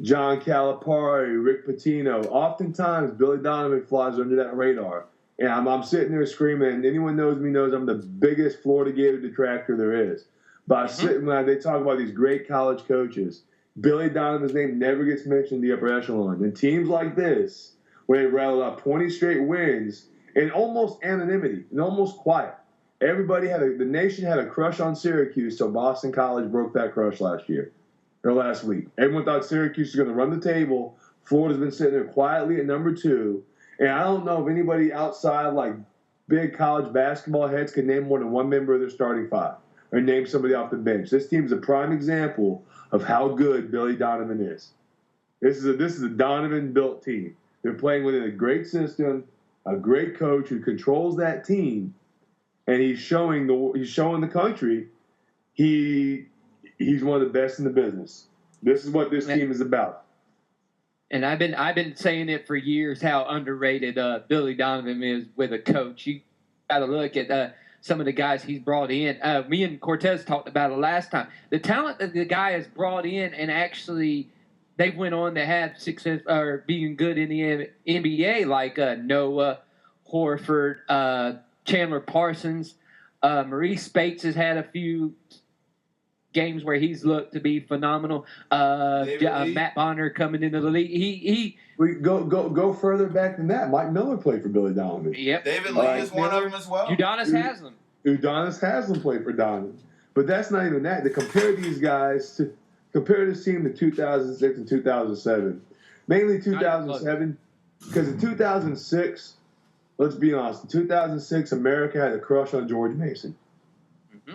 John Calipari, Rick Pitino. Oftentimes, Billy Donovan flies under that radar. And I'm sitting there screaming, and anyone knows me knows I'm the biggest Florida Gator detractor there is. But I'm sitting when they talk about these great college coaches, Billy Donovan's name never gets mentioned in the upper echelon. And teams like this, where they rattled up 20 straight wins in almost anonymity and almost quiet. The nation had a crush on Syracuse, so Boston College broke that crush last week. Everyone thought Syracuse was going to run the table. Florida's been sitting there quietly at number 2. And I don't know if anybody outside, like big college basketball heads, can name more than one member of their starting 5 or name somebody off the bench. This team's a prime example of how good Billy Donovan is. This is a Donovan-built team. They're playing within a great system, a great coach who controls that team, and he's showing the country he's one of the best in the business. This is what this team is about. And I've been saying it for years how underrated Billy Donovan is with a coach. You got to look at some of the guys he's brought in. Me and Cortez talked about it last time. The talent that the guy has brought in, and actually they went on to have success or being good in the NBA, like Noah Horford, Chandler Parsons, Maurice Spates has had a few games where he's looked to be phenomenal. Matt Bonner coming into the league. We go further back than that. Mike Miller played for Billy Donovan. Yep. David Lee is one of them as well. Udonis Haslem. Udonis Haslem played for Donovan. But that's not even that. To compare these guys to compare this team to 2006 and 2007. Mainly 2007, because in 2006, let's be honest, in 2006, America had a crush on George Mason.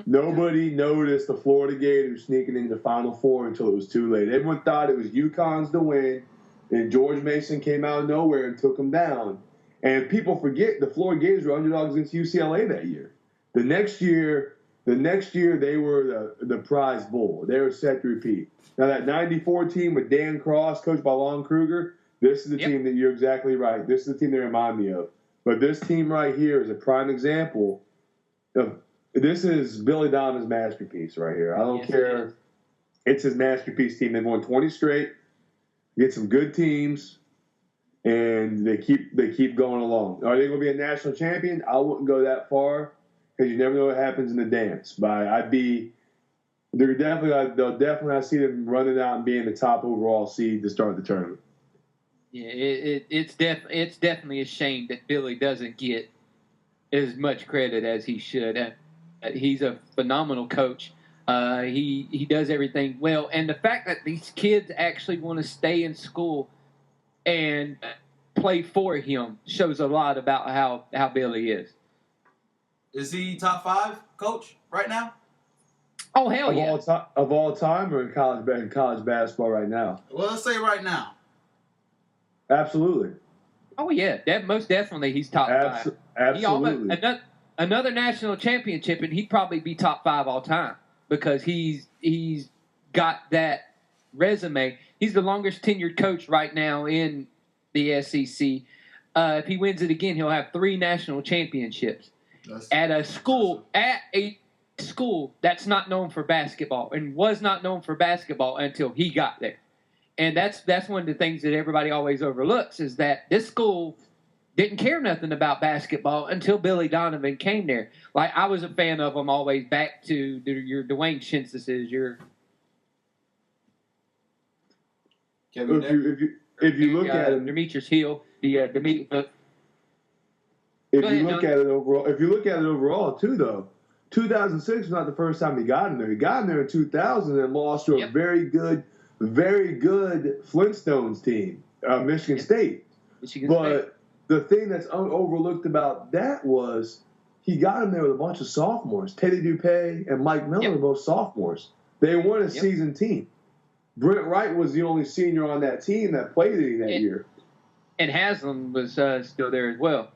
Nobody noticed the Florida Gators sneaking into the Final Four until it was too late. Everyone thought it was UConn's to win, and George Mason came out of nowhere and took them down. And people forget the Florida Gators were underdogs against UCLA that year. The next year they were the prize bull. They were set to repeat. Now that 94 team with Dan Cross, coached by Lon Kruger, this is the team that you're exactly right. This is the team they remind me of. But this team right here is a prime example of this is Billy Donovan's masterpiece right here. I don't care. It's his masterpiece team. They've won 20 straight, get some good teams, and they keep going along. Are they going to be a national champion? I wouldn't go that far because you never know what happens in the dance. But I'd be They'll definitely see them running out and being the top overall seed to start the tournament. Yeah, it's definitely a shame that Billy doesn't get as much credit as he should. He's a phenomenal coach. He does everything well, and the fact that these kids actually want to stay in school and play for him shows a lot about how Billy is. Is he top 5 coach right now? Oh hell yeah! Of all time, or in college basketball right now? Well, let's say right now. Absolutely. Oh yeah, most definitely he's top 5. Absolutely. Another national championship, and he'd probably be top 5 all time because he's got that resume. He's the longest tenured coach right now in the SEC. If he wins it again, he'll have 3 national championships at a school that's not known for basketball and was not known for basketball until he got there. And that's one of the things that everybody always overlooks is that this school didn't care nothing about basketball until Billy Donovan came there. Like, I was a fan of him always back to your Dwayne Shinsis, your... If you look at him, Demetrius Hill, if you look at it overall too, though, 2006 was not the first time he got in there. He got in there in 2000 and lost to a very good Flintstones team, Michigan State. But the thing that's overlooked about that was he got him there with a bunch of sophomores. Teddy Dupay and Mike Miller were both sophomores. They weren't a seasoned team. Brent Wright was the only senior on that team that played that year. And Haslam was still there as well.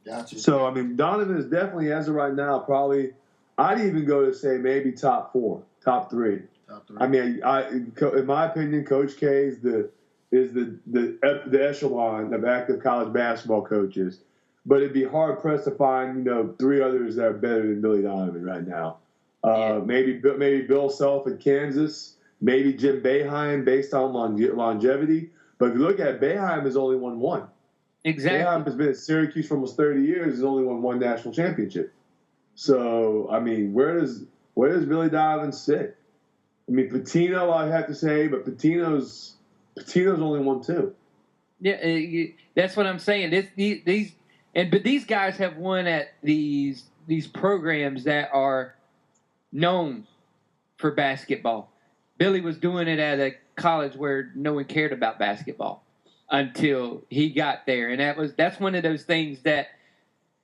Gotcha. So, I mean, Donovan is definitely, as of right now, probably, I'd even go to say maybe top 4, top 3. I mean, in my opinion, Coach K is the echelon of active college basketball coaches. But it'd be hard pressed to find 3 others that are better than Billy Donovan right now. Maybe Bill Self in Kansas, maybe Jim Boeheim based on longevity. But if you look at it, Boeheim has only won 1. Exactly. Boeheim has been at Syracuse for almost 30 years. He's only won 1 national championship. So, I mean, where does Billy Donovan sit? I mean, Pitino, I have to say, but Pitino's only won 2. Yeah, that's what I'm saying. But these guys have won at these programs that are known for basketball. Billy was doing it at a college where no one cared about basketball until he got there, and that's one of those things that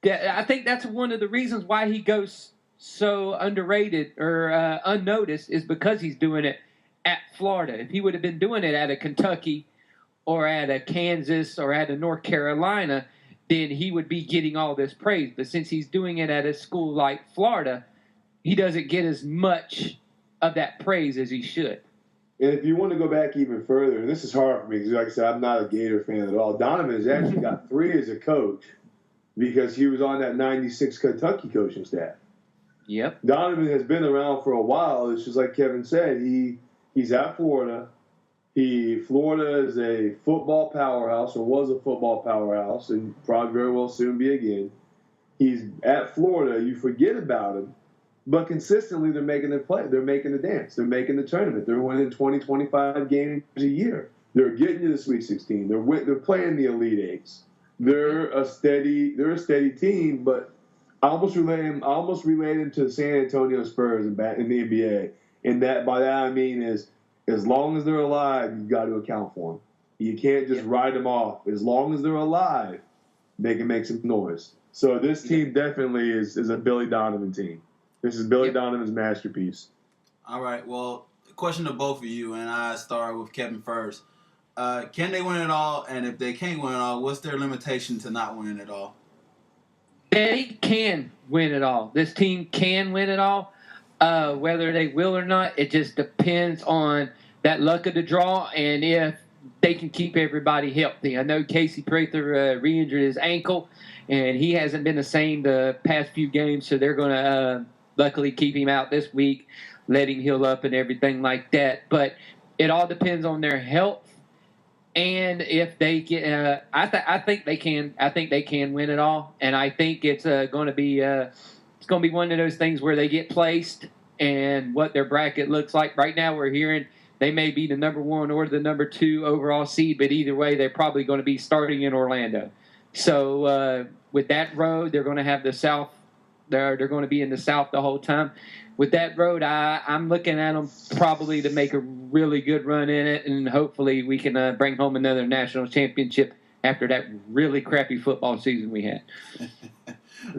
I think that's one of the reasons why he goes so underrated or unnoticed is because he's doing it at Florida. If he would have been doing it at a Kentucky or at a Kansas or at a North Carolina, then he would be getting all this praise. But since he's doing it at a school like Florida, he doesn't get as much of that praise as he should. And if you want to go back even further, and this is hard for me because, like I said, I'm not a Gator fan at all. Donovan has actually got 3 as a coach because he was on that 96 Kentucky coaching staff. Yep. Donovan has been around for a while. It's just like Kevin said, he's at Florida. Florida is a football powerhouse, or was a football powerhouse, and probably very well soon be again. He's at Florida. You forget about him, but consistently they're making the play. They're making the dance. They're making the tournament. They're winning 20, 25 games a year. They're getting to the Sweet 16. They're playing the Elite Eights. They're a steady team, but I almost relate him to the San Antonio Spurs in the NBA. And by that I mean is, as long as they're alive, you've got to account for them. You can't just write them off. As long as they're alive, they can make some noise. So this team definitely is a Billy Donovan team. This is Billy Donovan's masterpiece. All right. Well, question to both of you, and I start with Kevin first. Can they win it all? And if they can't win it all, what's their limitation to not winning it all? They can win it all. This team can win it all. Whether they will or not, it just depends on that luck of the draw and if they can keep everybody healthy. I know Casey Prather re-injured his ankle, and he hasn't been the same the past few games, so they're going to luckily keep him out this week, let him heal up and everything like that. But it all depends on their health. And if they get, I think they can. I think they can win it all, and I think it's going to be one of those things where they get placed and what their bracket looks like. Right now, we're hearing they may be the number 1 or the number 2 overall seed, but either way, they're probably going to be starting in Orlando. So with that road, they're going to have the South. They're going to be in the South the whole time. With that road, I'm looking at them probably to make a really good run in it, and hopefully we can bring home another national championship after that really crappy football season we had.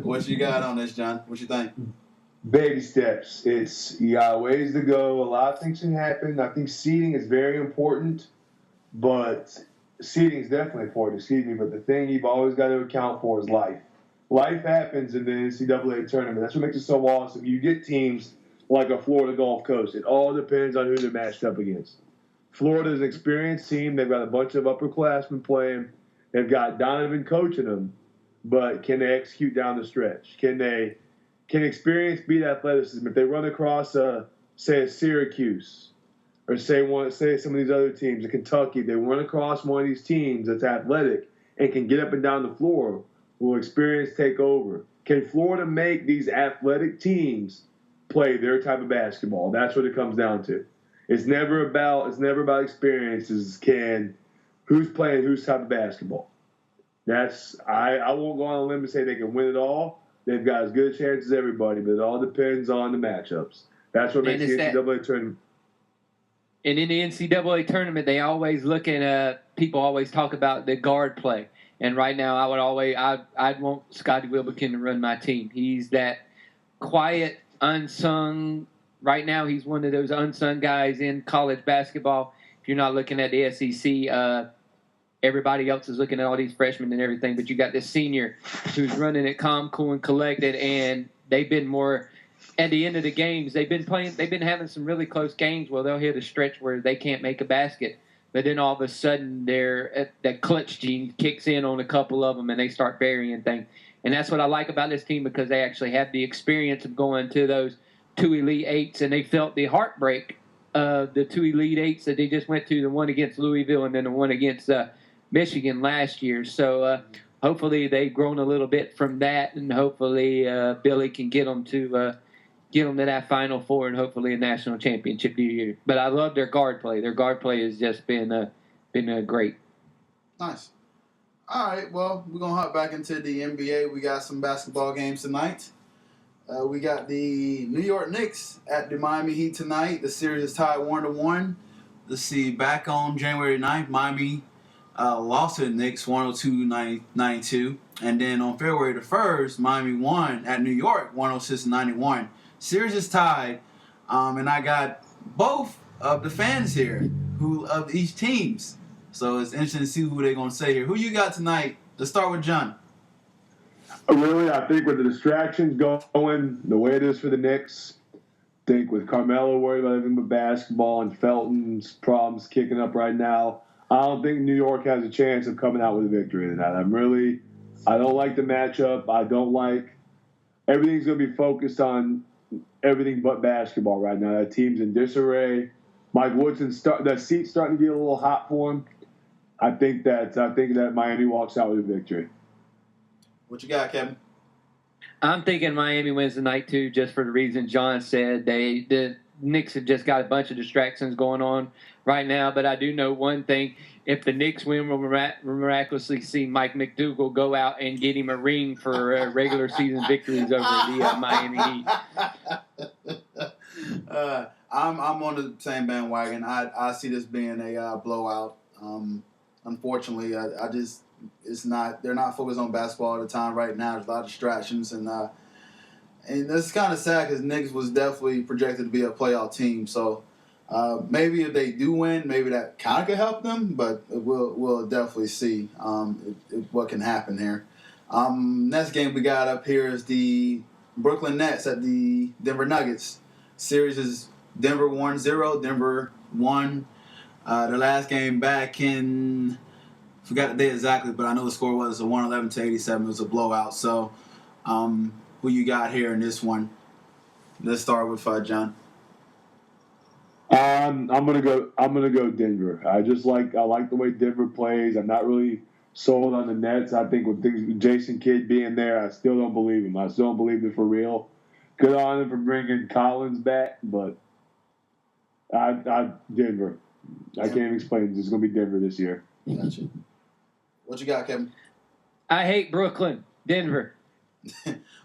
What you got on this, John? What you think? Baby steps. You got ways to go. A lot of things can happen. I think seeding is very important, but seeding is definitely important. But the thing you've always got to account for is life. Life happens in the NCAA tournament. That's what makes it so awesome. You get teams like a Florida Gulf Coast. It all depends on who they're matched up against. Florida's an experienced team. They've got a bunch of upperclassmen playing. They've got Donovan coaching them, but can they execute down the stretch? Can experience beat athleticism? If they run across, say, a Syracuse, or say some of these other teams, in Kentucky, they run across one of these teams that's athletic and can get up and down the floor, will experience take over? Can Florida make these athletic teams play their type of basketball? That's what it comes down to. It's never about experiences. Who's playing whose type of basketball? I won't go on a limb and say they can win it all. They've got as good a chance as everybody, but it all depends on the matchups. That's what makes the NCAA tournament. And in the NCAA tournament, they always people always talk about the guard play. And right now, I'd want Scotty Wilbekin to run my team. He's that quiet, unsung. Right now, he's one of those unsung guys in college basketball. If you're not looking at the SEC, everybody else is looking at all these freshmen and everything. But you got this senior who's running it calm, cool, and collected. And they've been more at the end of the games. They've been having some really close games. Well, they'll hit a stretch where they can't make a basket. But then all of a sudden, that clutch gene kicks in on a couple of them, and they start burying things. And that's what I like about this team, because they actually have the experience of going to those 2 Elite Eights, and they felt the heartbreak of the 2 Elite Eights that they just went to, the one against Louisville and then the one against Michigan last year. So hopefully they've grown a little bit from that, and hopefully Billy can get them to that Final Four and hopefully a national championship year. But I love their guard play. Their guard play has just been great. Nice. All right, well, we're going to hop back into the NBA. We got some basketball games tonight. We got the New York Knicks at the Miami Heat tonight. The series is tied 1-1. Let's see, back on January 9th, Miami lost to the Knicks 102-92. And then on February the 1st, Miami won at New York 106-91. Series is tied, and I got both of the fans here of each teams. So it's interesting to see who they're going to say here. Who you got tonight? Let's start with John. Really, I think with the distractions going the way it is for the Knicks, I think with Carmelo worried about everything but basketball and Felton's problems kicking up right now, I don't think New York has a chance of coming out with a victory tonight. I don't like the matchup. I don't like everything's going to be focused on everything but basketball right now. That team's in disarray. Mike Woodson, that seat's starting to get a little hot for him. I think that Miami walks out with a victory. What you got, Kevin? I'm thinking Miami wins tonight too, just for the reason John said. The Knicks have just got a bunch of distractions going on right now. But I do know one thing: if the Knicks win, we'll miraculously see Mike McDougal go out and get him a ring for regular season victories over the Miami Heat. I'm on the same bandwagon. I see this being a blowout. Unfortunately, they're not focused on basketball at the time right now. There's a lot of distractions, and it's kind of sad because Knicks was definitely projected to be a playoff team. So maybe if they do win, maybe that kind of could help them, but we'll definitely see what can happen here. Next game we got up here is the Brooklyn Nets at the Denver Nuggets. Series is Denver 1-0. Denver won their last game back in, forgot the date exactly, but I know the score was a 111-87. It was a blowout. So who you got here in this one? Let's start with John. I'm gonna go Denver. I like the way Denver plays. I'm not really sold on the Nets. I think with Jason Kidd being there, I still don't believe him. I still don't believe they're for real. Good on him for bringing Collins back, but I Denver. I can't even explain. It's going to be Denver this year. Gotcha. What you got, Kevin? I hate Brooklyn. Denver.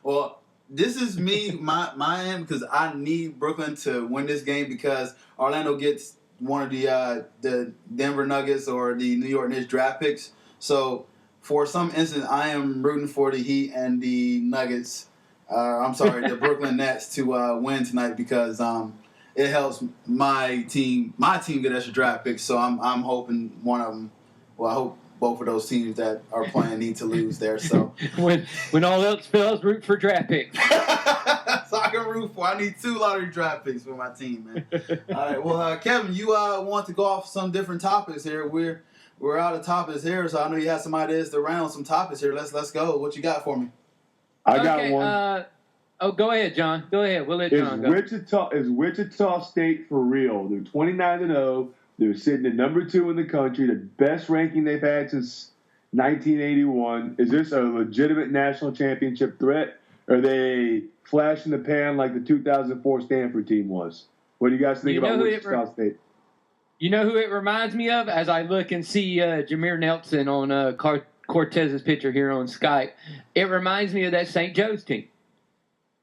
Well, this is me, my end, because I need Brooklyn to win this game because Orlando gets one of the Denver Nuggets or the New York Knicks draft picks. So for some instance, I am rooting for the Heat and the Nuggets. The Brooklyn Nets to win tonight because it helps my team get extra draft picks. So I'm hoping one of them. Well, I hope both of those teams that are playing need to lose there. So when all else fails, root for draft picks. so I can root for. I need 2 lottery draft picks for my team, man. All right. Well, Kevin, you want to go off some different topics here. We're out of topics here, so I know you have some ideas to round some topics here. Let's go. What you got for me? I got one. Go ahead, John. Go ahead. We'll let John go. Is Wichita State for real? They're 29-0. They're sitting at number 2 in the country, the best ranking they've had since 1981. Is this a legitimate national championship threat? Or are they flash in the pan like the 2004 Stanford team was? What do you guys think about Wichita State? You know who it reminds me of? As I look and see Jameer Nelson on Cortez's picture here on Skype, it reminds me of that St. Joe's team.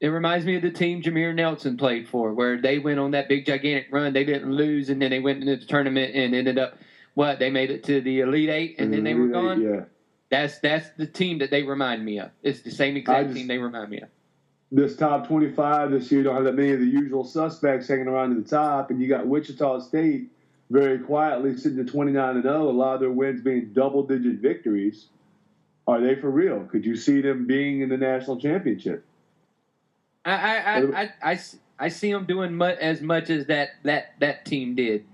It reminds me of the team Jameer Nelson played for, where they went on that big, gigantic run. They didn't lose, and then they went into the tournament and ended up, they made it to the Elite Eight, and then they were gone? Yeah. That's the team that they remind me of. It's the same exact team they remind me of. This top 25 this year don't have that many of the usual suspects hanging around at the top, and you got Wichita State very quietly sitting at 29-0, a lot of their wins being double-digit victories. Are they for real? Could you see them being in the national championship? I see them doing as much as that team did.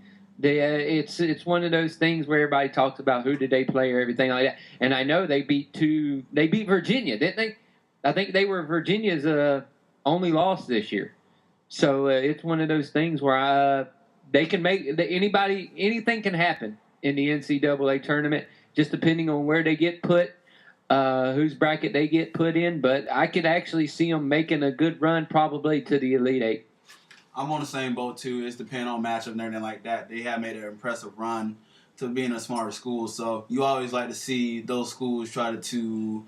It's one of those things where everybody talks about who did they play or everything like that. And I know they beat Virginia, didn't they? I think they were Virginia's only loss this year. So it's one of those things where they can make anything can happen in the NCAA tournament, just depending on where they get put. Whose bracket they get put in, but I could actually see them making a good run probably to the Elite Eight. I'm on the same boat, too. It's depending on matchup and everything like that. They have made an impressive run to being a smarter school, so you always like to see those schools try to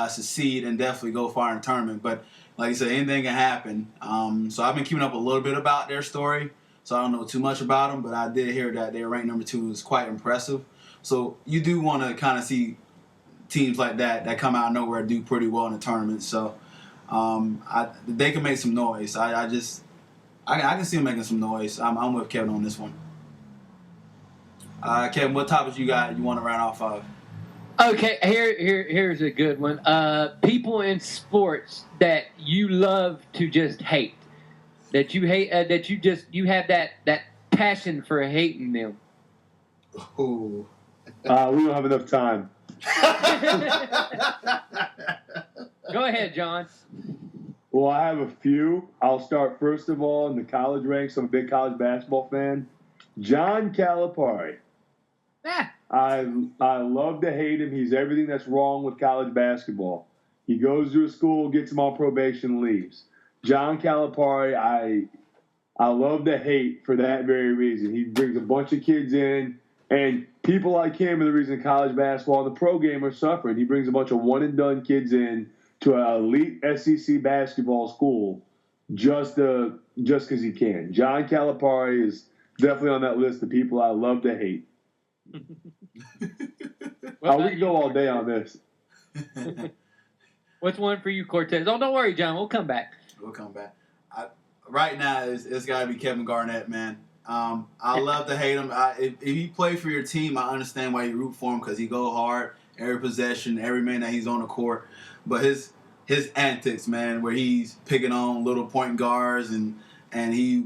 succeed and definitely go far in the tournament. But like you said, anything can happen. So I've been keeping up a little bit about their story, so I don't know too much about them, but I did hear that they're ranked number 2 is quite impressive. So you do want to kind of see teams like that come out of nowhere do pretty well in the tournament. So they can make some noise. I can see them making some noise. I'm with Kevin on this one. Kevin, what topics you got you want to round off of? Okay, here's a good one. People in sports that you love to just hate, that you hate, that you have that passion for hating them. Ooh. We don't have enough time. Go ahead, John. Well, I have a few. I'll start first of all in the college ranks. I'm a big college basketball fan. John Calipari. I love to hate him. He's everything that's wrong with college basketball. He goes to a school, gets him on probation, leaves. John Calipari, I love to hate for that very reason. He brings a bunch of kids in, and people like him are the reason college basketball and the pro game are suffering. He brings a bunch of one-and-done kids in to an elite SEC basketball school just because he can. John Calipari is definitely on that list of people I love to hate. We can go all day on this. What's one for you, Cortez? Oh, don't worry, John. We'll come back. Right now, it's got to be Kevin Garnett, man. I love to hate him. If you play for your team, I understand why you root for him because he go hard every possession, every man that he's on the court. But his antics, man, where he's picking on little point guards and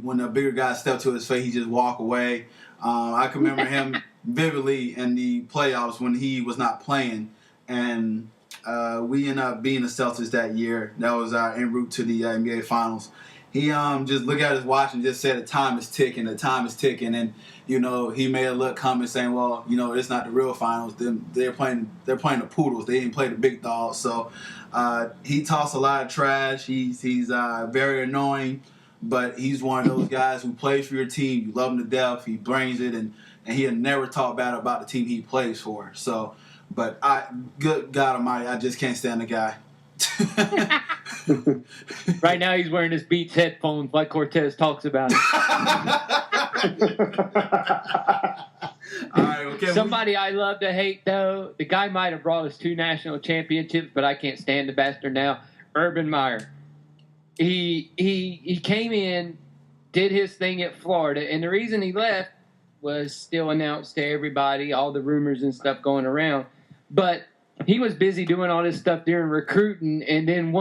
when a bigger guy step to his face, he just walk away. I can remember him vividly in the playoffs when he was not playing, and we ended up being the Celtics that year. That was our en route to the NBA Finals. He just looked at his watch and just said the time is ticking, and he made a look comment saying, well, it's not the real finals. They're playing the Poodles. They didn't play the big dogs. So he talks a lot of trash. He's very annoying, but he's one of those guys who plays for your team. You love him to death. He brings it, and he'll never talk bad about the team he plays for. So, but good God Almighty, I just can't stand the guy. Right now, he's wearing his Beats headphones like Cortez talks about it. All right, okay. Somebody I love to hate, though, the guy might have brought us 2 national championships, but I can't stand the bastard now. Urban Meyer. He came in, did his thing at Florida, and the reason he left was still announced to everybody, all the rumors and stuff going around. But he was busy doing all this stuff during recruiting, and then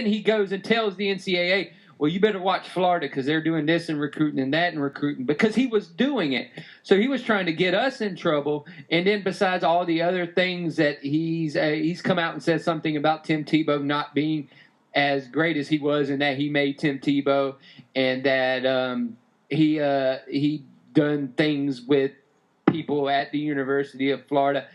he goes and tells the NCAA, well, you better watch Florida because they're doing this and recruiting and that and recruiting, because he was doing it. So he was trying to get us in trouble. And then besides all the other things that he's come out and said something about Tim Tebow not being as great as he was, and that he made Tim Tebow, and that he done things with people at the University of Florida.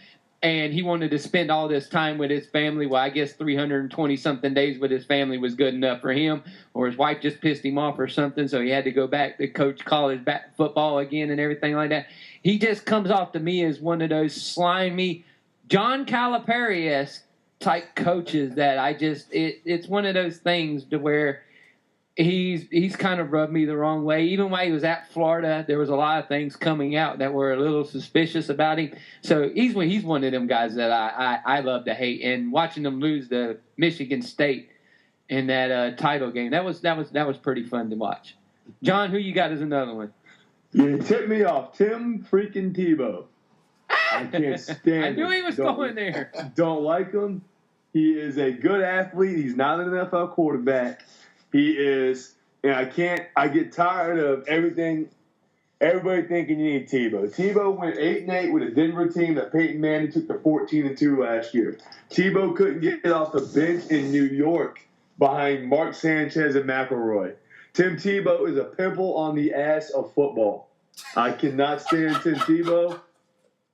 And he wanted to spend all this time with his family. Well, I guess 320-something days with his family was good enough for him, or his wife just pissed him off or something, so he had to go back to coach college football again and everything like that. He just comes off to me as one of those slimy, John Calipari-esque type coaches that it's one of those things to where he's kind of rubbed me the wrong way. Even while he was at Florida, there was a lot of things coming out that were a little suspicious about him. So he's one of them guys that I love to hate. And watching them lose to Michigan State in that title game, that was pretty fun to watch. John, who you got as another one? You tipped me off, Tim freaking Tebow. I can't stand him. I knew he was going there. Don't like him. He is a good athlete. He's not an NFL quarterback. He is, and I get tired of everybody thinking you need Tebow. Tebow went 8-8 with a Denver team that Peyton Manning took to 14-2 last year. Tebow couldn't get off the bench in New York behind Mark Sanchez and McElroy. Tim Tebow is a pimple on the ass of football. I cannot stand Tim Tebow.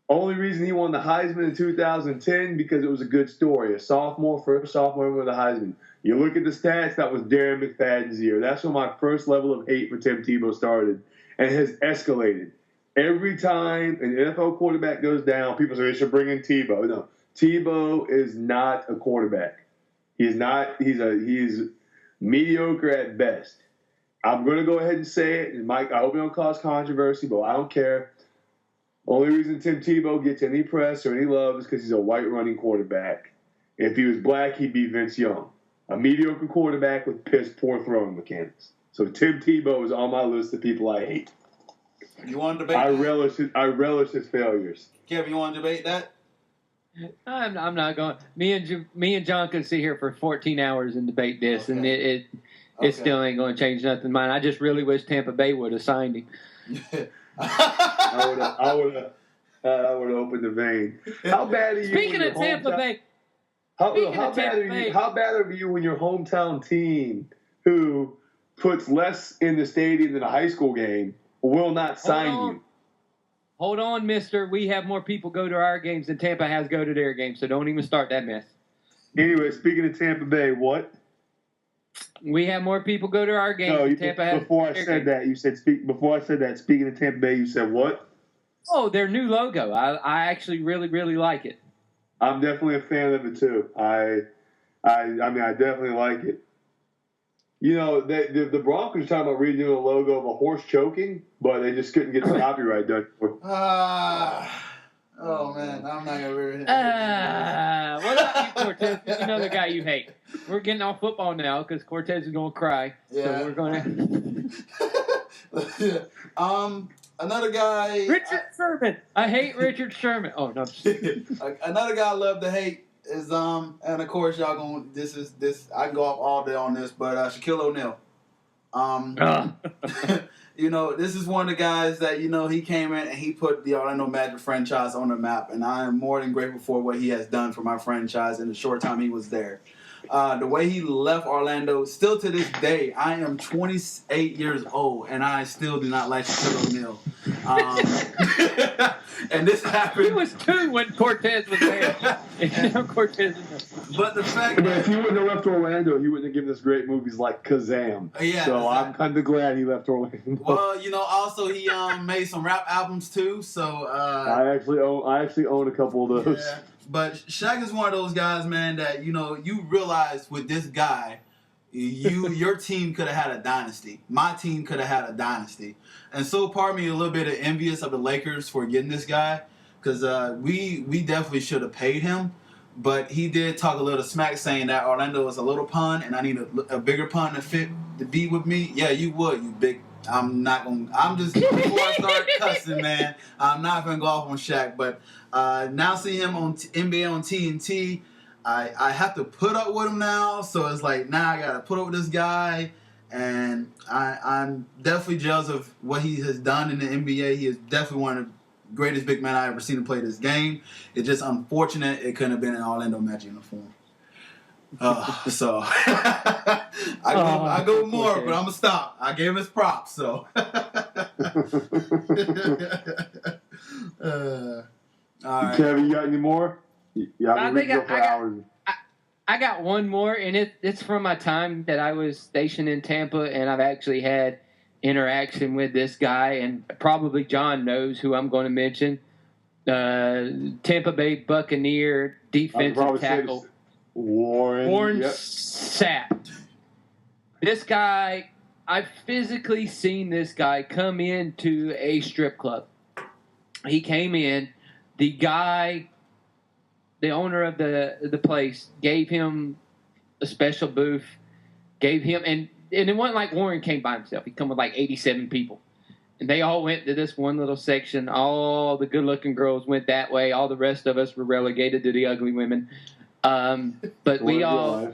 Only reason he won the Heisman in 2010 because it was a good story. First sophomore with the Heisman. You look at the stats, that was Darren McFadden's year. That's when my first level of hate for Tim Tebow started, and has escalated. Every time an NFL quarterback goes down, people say they should bring in Tebow. No, Tebow is not a quarterback. He's not. He's mediocre at best. I'm going to go ahead and say it, and Mike, I hope it don't cause controversy, but I don't care. Only reason Tim Tebow gets any press or any love is because he's a white running quarterback. If he was black, he'd be Vince Young. A mediocre quarterback with piss-poor throwing mechanics. So Tim Tebow is on my list of people I hate. You want to debate I that? I relish his failures. Kevin, you want to debate that? I'm not going. Me and John could sit here for 14 hours and debate this, and it still ain't going to change nothing. Mine. I just really wish Tampa Bay would have signed him. I would have opened the vein. How bad are you? Speaking of Tampa Bay. How bad are you when your hometown team, who puts less in the stadium than a high school game, will not sign you? Hold on, mister. We have more people go to our games than Tampa has go to their games, so don't even start that mess. Anyway, speaking of Tampa Bay, what? We have more people go to our games than Tampa has. Before I said that, speaking of Tampa Bay, you said what? Oh, their new logo. I actually really, really like it. I'm definitely a fan of it too. I definitely like it. You know, the Broncos are talking about redoing a logo of a horse choking, but they just couldn't get the copyright done. Oh man, I'm not gonna read it. What about you, Cortez? Who's another guy you hate? We're getting off football now because Cortez is gonna cry. Yeah. So we're gonna. Another guy. Richard Sherman. I hate Richard Sherman. Oh no. Another guy I love to hate is and of course y'all gonna this I can go off all day on this, but Shaquille O'Neal. You know, this is one of the guys that, you know, he came in and he put the Orlando Magic franchise on the map, and I am more than grateful for what he has done for my franchise in the short time he was there. The way he left Orlando, still to this day, I am 28 years old, and I still do not like Shaquille O'Neal. And this happened. He was 2 when Cortez was there. Cortez was there. But the fact But if that he wouldn't have left Orlando, he wouldn't have given us great movies like Kazam. Yeah, so exactly. I'm kind of glad he left Orlando. well, also he made some rap albums too. So I actually own a couple of those. yeah. But Shaq is one of those guys, man, that you realize with this guy, your team could have had a dynasty. My team could have had a dynasty. And so part of me a little bit envious of the Lakers for getting this guy, because we definitely should have paid him. But he did talk a little smack, saying that Orlando was a little pun, and I need a bigger pun to be with me. Yeah, you would, you big. I'm just, before I start cussing, man, I'm not going to go off on Shaq. But now seeing him on NBA on TNT, I have to put up with him now. So it's like, now I got to put up with this guy. And I'm definitely jealous of what he has done in the NBA. He is definitely one of the greatest big men I ever seen him play this game. It's just unfortunate it couldn't have been an Orlando Magic uniform. So I go more, but I'm gonna stop. I gave him his props, so. All right. Kevin, you got any more? Yeah, I think I got one more, and it's from my time that I was stationed in Tampa, and I've actually had interaction with this guy, and probably John knows who I'm going to mention. Tampa Bay Buccaneer defensive tackle Warren Sapp. This guy, I've physically seen this guy come into a strip club. He came in, the owner of the place gave him a special booth, gave him, and it wasn't like Warren came by himself. He come with like 87 people. And they all went to this one little section. All the good-looking girls went that way. All the rest of us were relegated to the ugly women. But we all...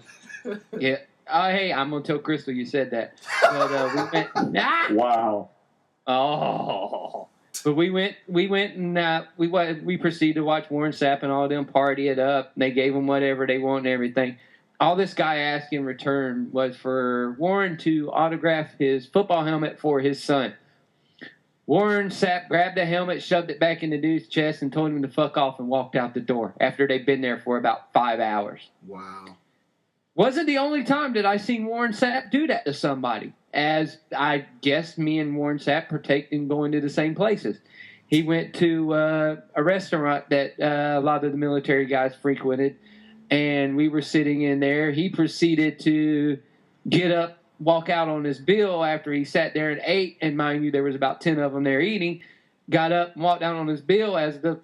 Yeah. Oh, hey, I'm going to tell Crystal you said that. But we went... Ah! Wow. Oh. But we went and we proceeded to watch Warren Sapp and all of them party it up. They gave him whatever they want and everything. All this guy asked in return was for Warren to autograph his football helmet for his son. Warren Sapp grabbed the helmet, shoved it back in the dude's chest, and told him to fuck off and walked out the door after they'd been there for about 5 hours. Wow. Wasn't the only time that I seen Warren Sapp do that to somebody, as I guess me and Warren Sapp partake in going to the same places. He went to a restaurant that a lot of the military guys frequented, and we were sitting in there. He proceeded to get up, walk out on his bill after he sat there and ate, and mind you, there was about 10 of them there eating, got up and walked down on his bill. As the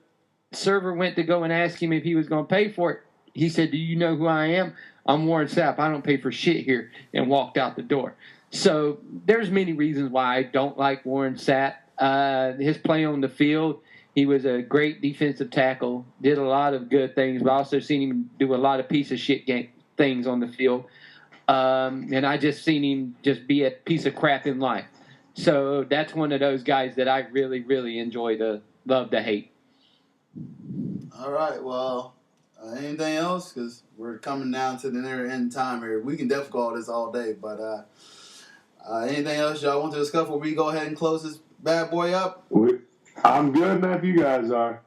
server went to go and ask him if he was going to pay for it, he said, "Do you know who I am? I'm Warren Sapp. I don't pay for shit here," and walked out the door. So there's many reasons why I don't like Warren Sapp. His play on the field, he was a great defensive tackle, did a lot of good things, but I also seen him do a lot of piece of shit things on the field. And I just seen him just be a piece of crap in life. So that's one of those guys that I really, really enjoy to love to hate. All right. Well, anything else? Because we're coming down to the near end time here. We can definitely go all this all day. But anything else y'all want to discuss before we go ahead and close this bad boy up? I'm good, man, if you guys are.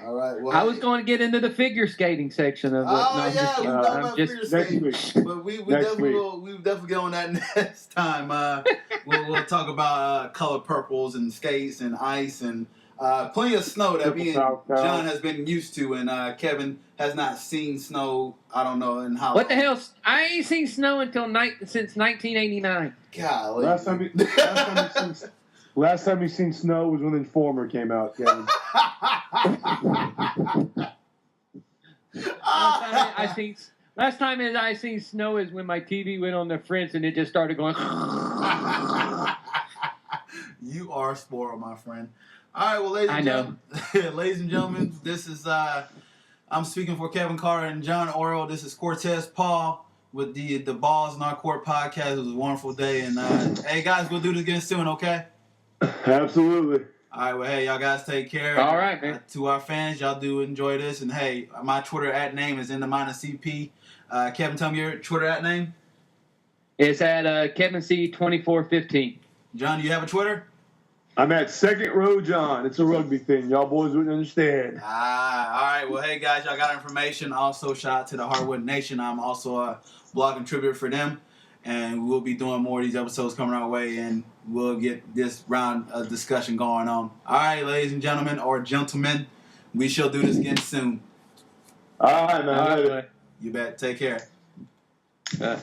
All right. Well, I was going to get into the figure skating section of it. Oh yeah, we talked about figure skating, next week. but we definitely get on that next time. We'll talk about color purples and skates and ice and plenty of snow that me and John has been used to, and Kevin has not seen snow. I don't know in how. What the hell? I ain't seen snow since 1989. Golly. Last time you seen snow was when Informer came out, Kevin. Last time I seen snow is when my TV went on the fritz and it just started going. You are spoiled, my friend. All right, well, ladies and gentlemen, this is I'm speaking for Kevin Carter and John Orrell. This is Cortez Paul with the Balls in Our Court podcast. It was a wonderful day, and hey guys, we'll do this again soon, okay? Absolutely. All right, well, hey, y'all guys take care. All right, man. To our fans, y'all do enjoy this. And, hey, my Twitter @name is in the -CP. Kevin, tell me your Twitter at name. It's at Kevin C 2415. John, do you have a Twitter? I'm at Second Row John. It's a rugby thing. Y'all boys wouldn't understand. All right. Well, hey, guys, y'all got information. Also, shout out to the Hardwood Nation. I'm also a blog contributor for them. And we'll be doing more of these episodes coming our way, and we'll get this round of discussion going on. All right, ladies and gentlemen, or gentlemen, we shall do this again soon. All right, man. All right, You bet. Take care. man.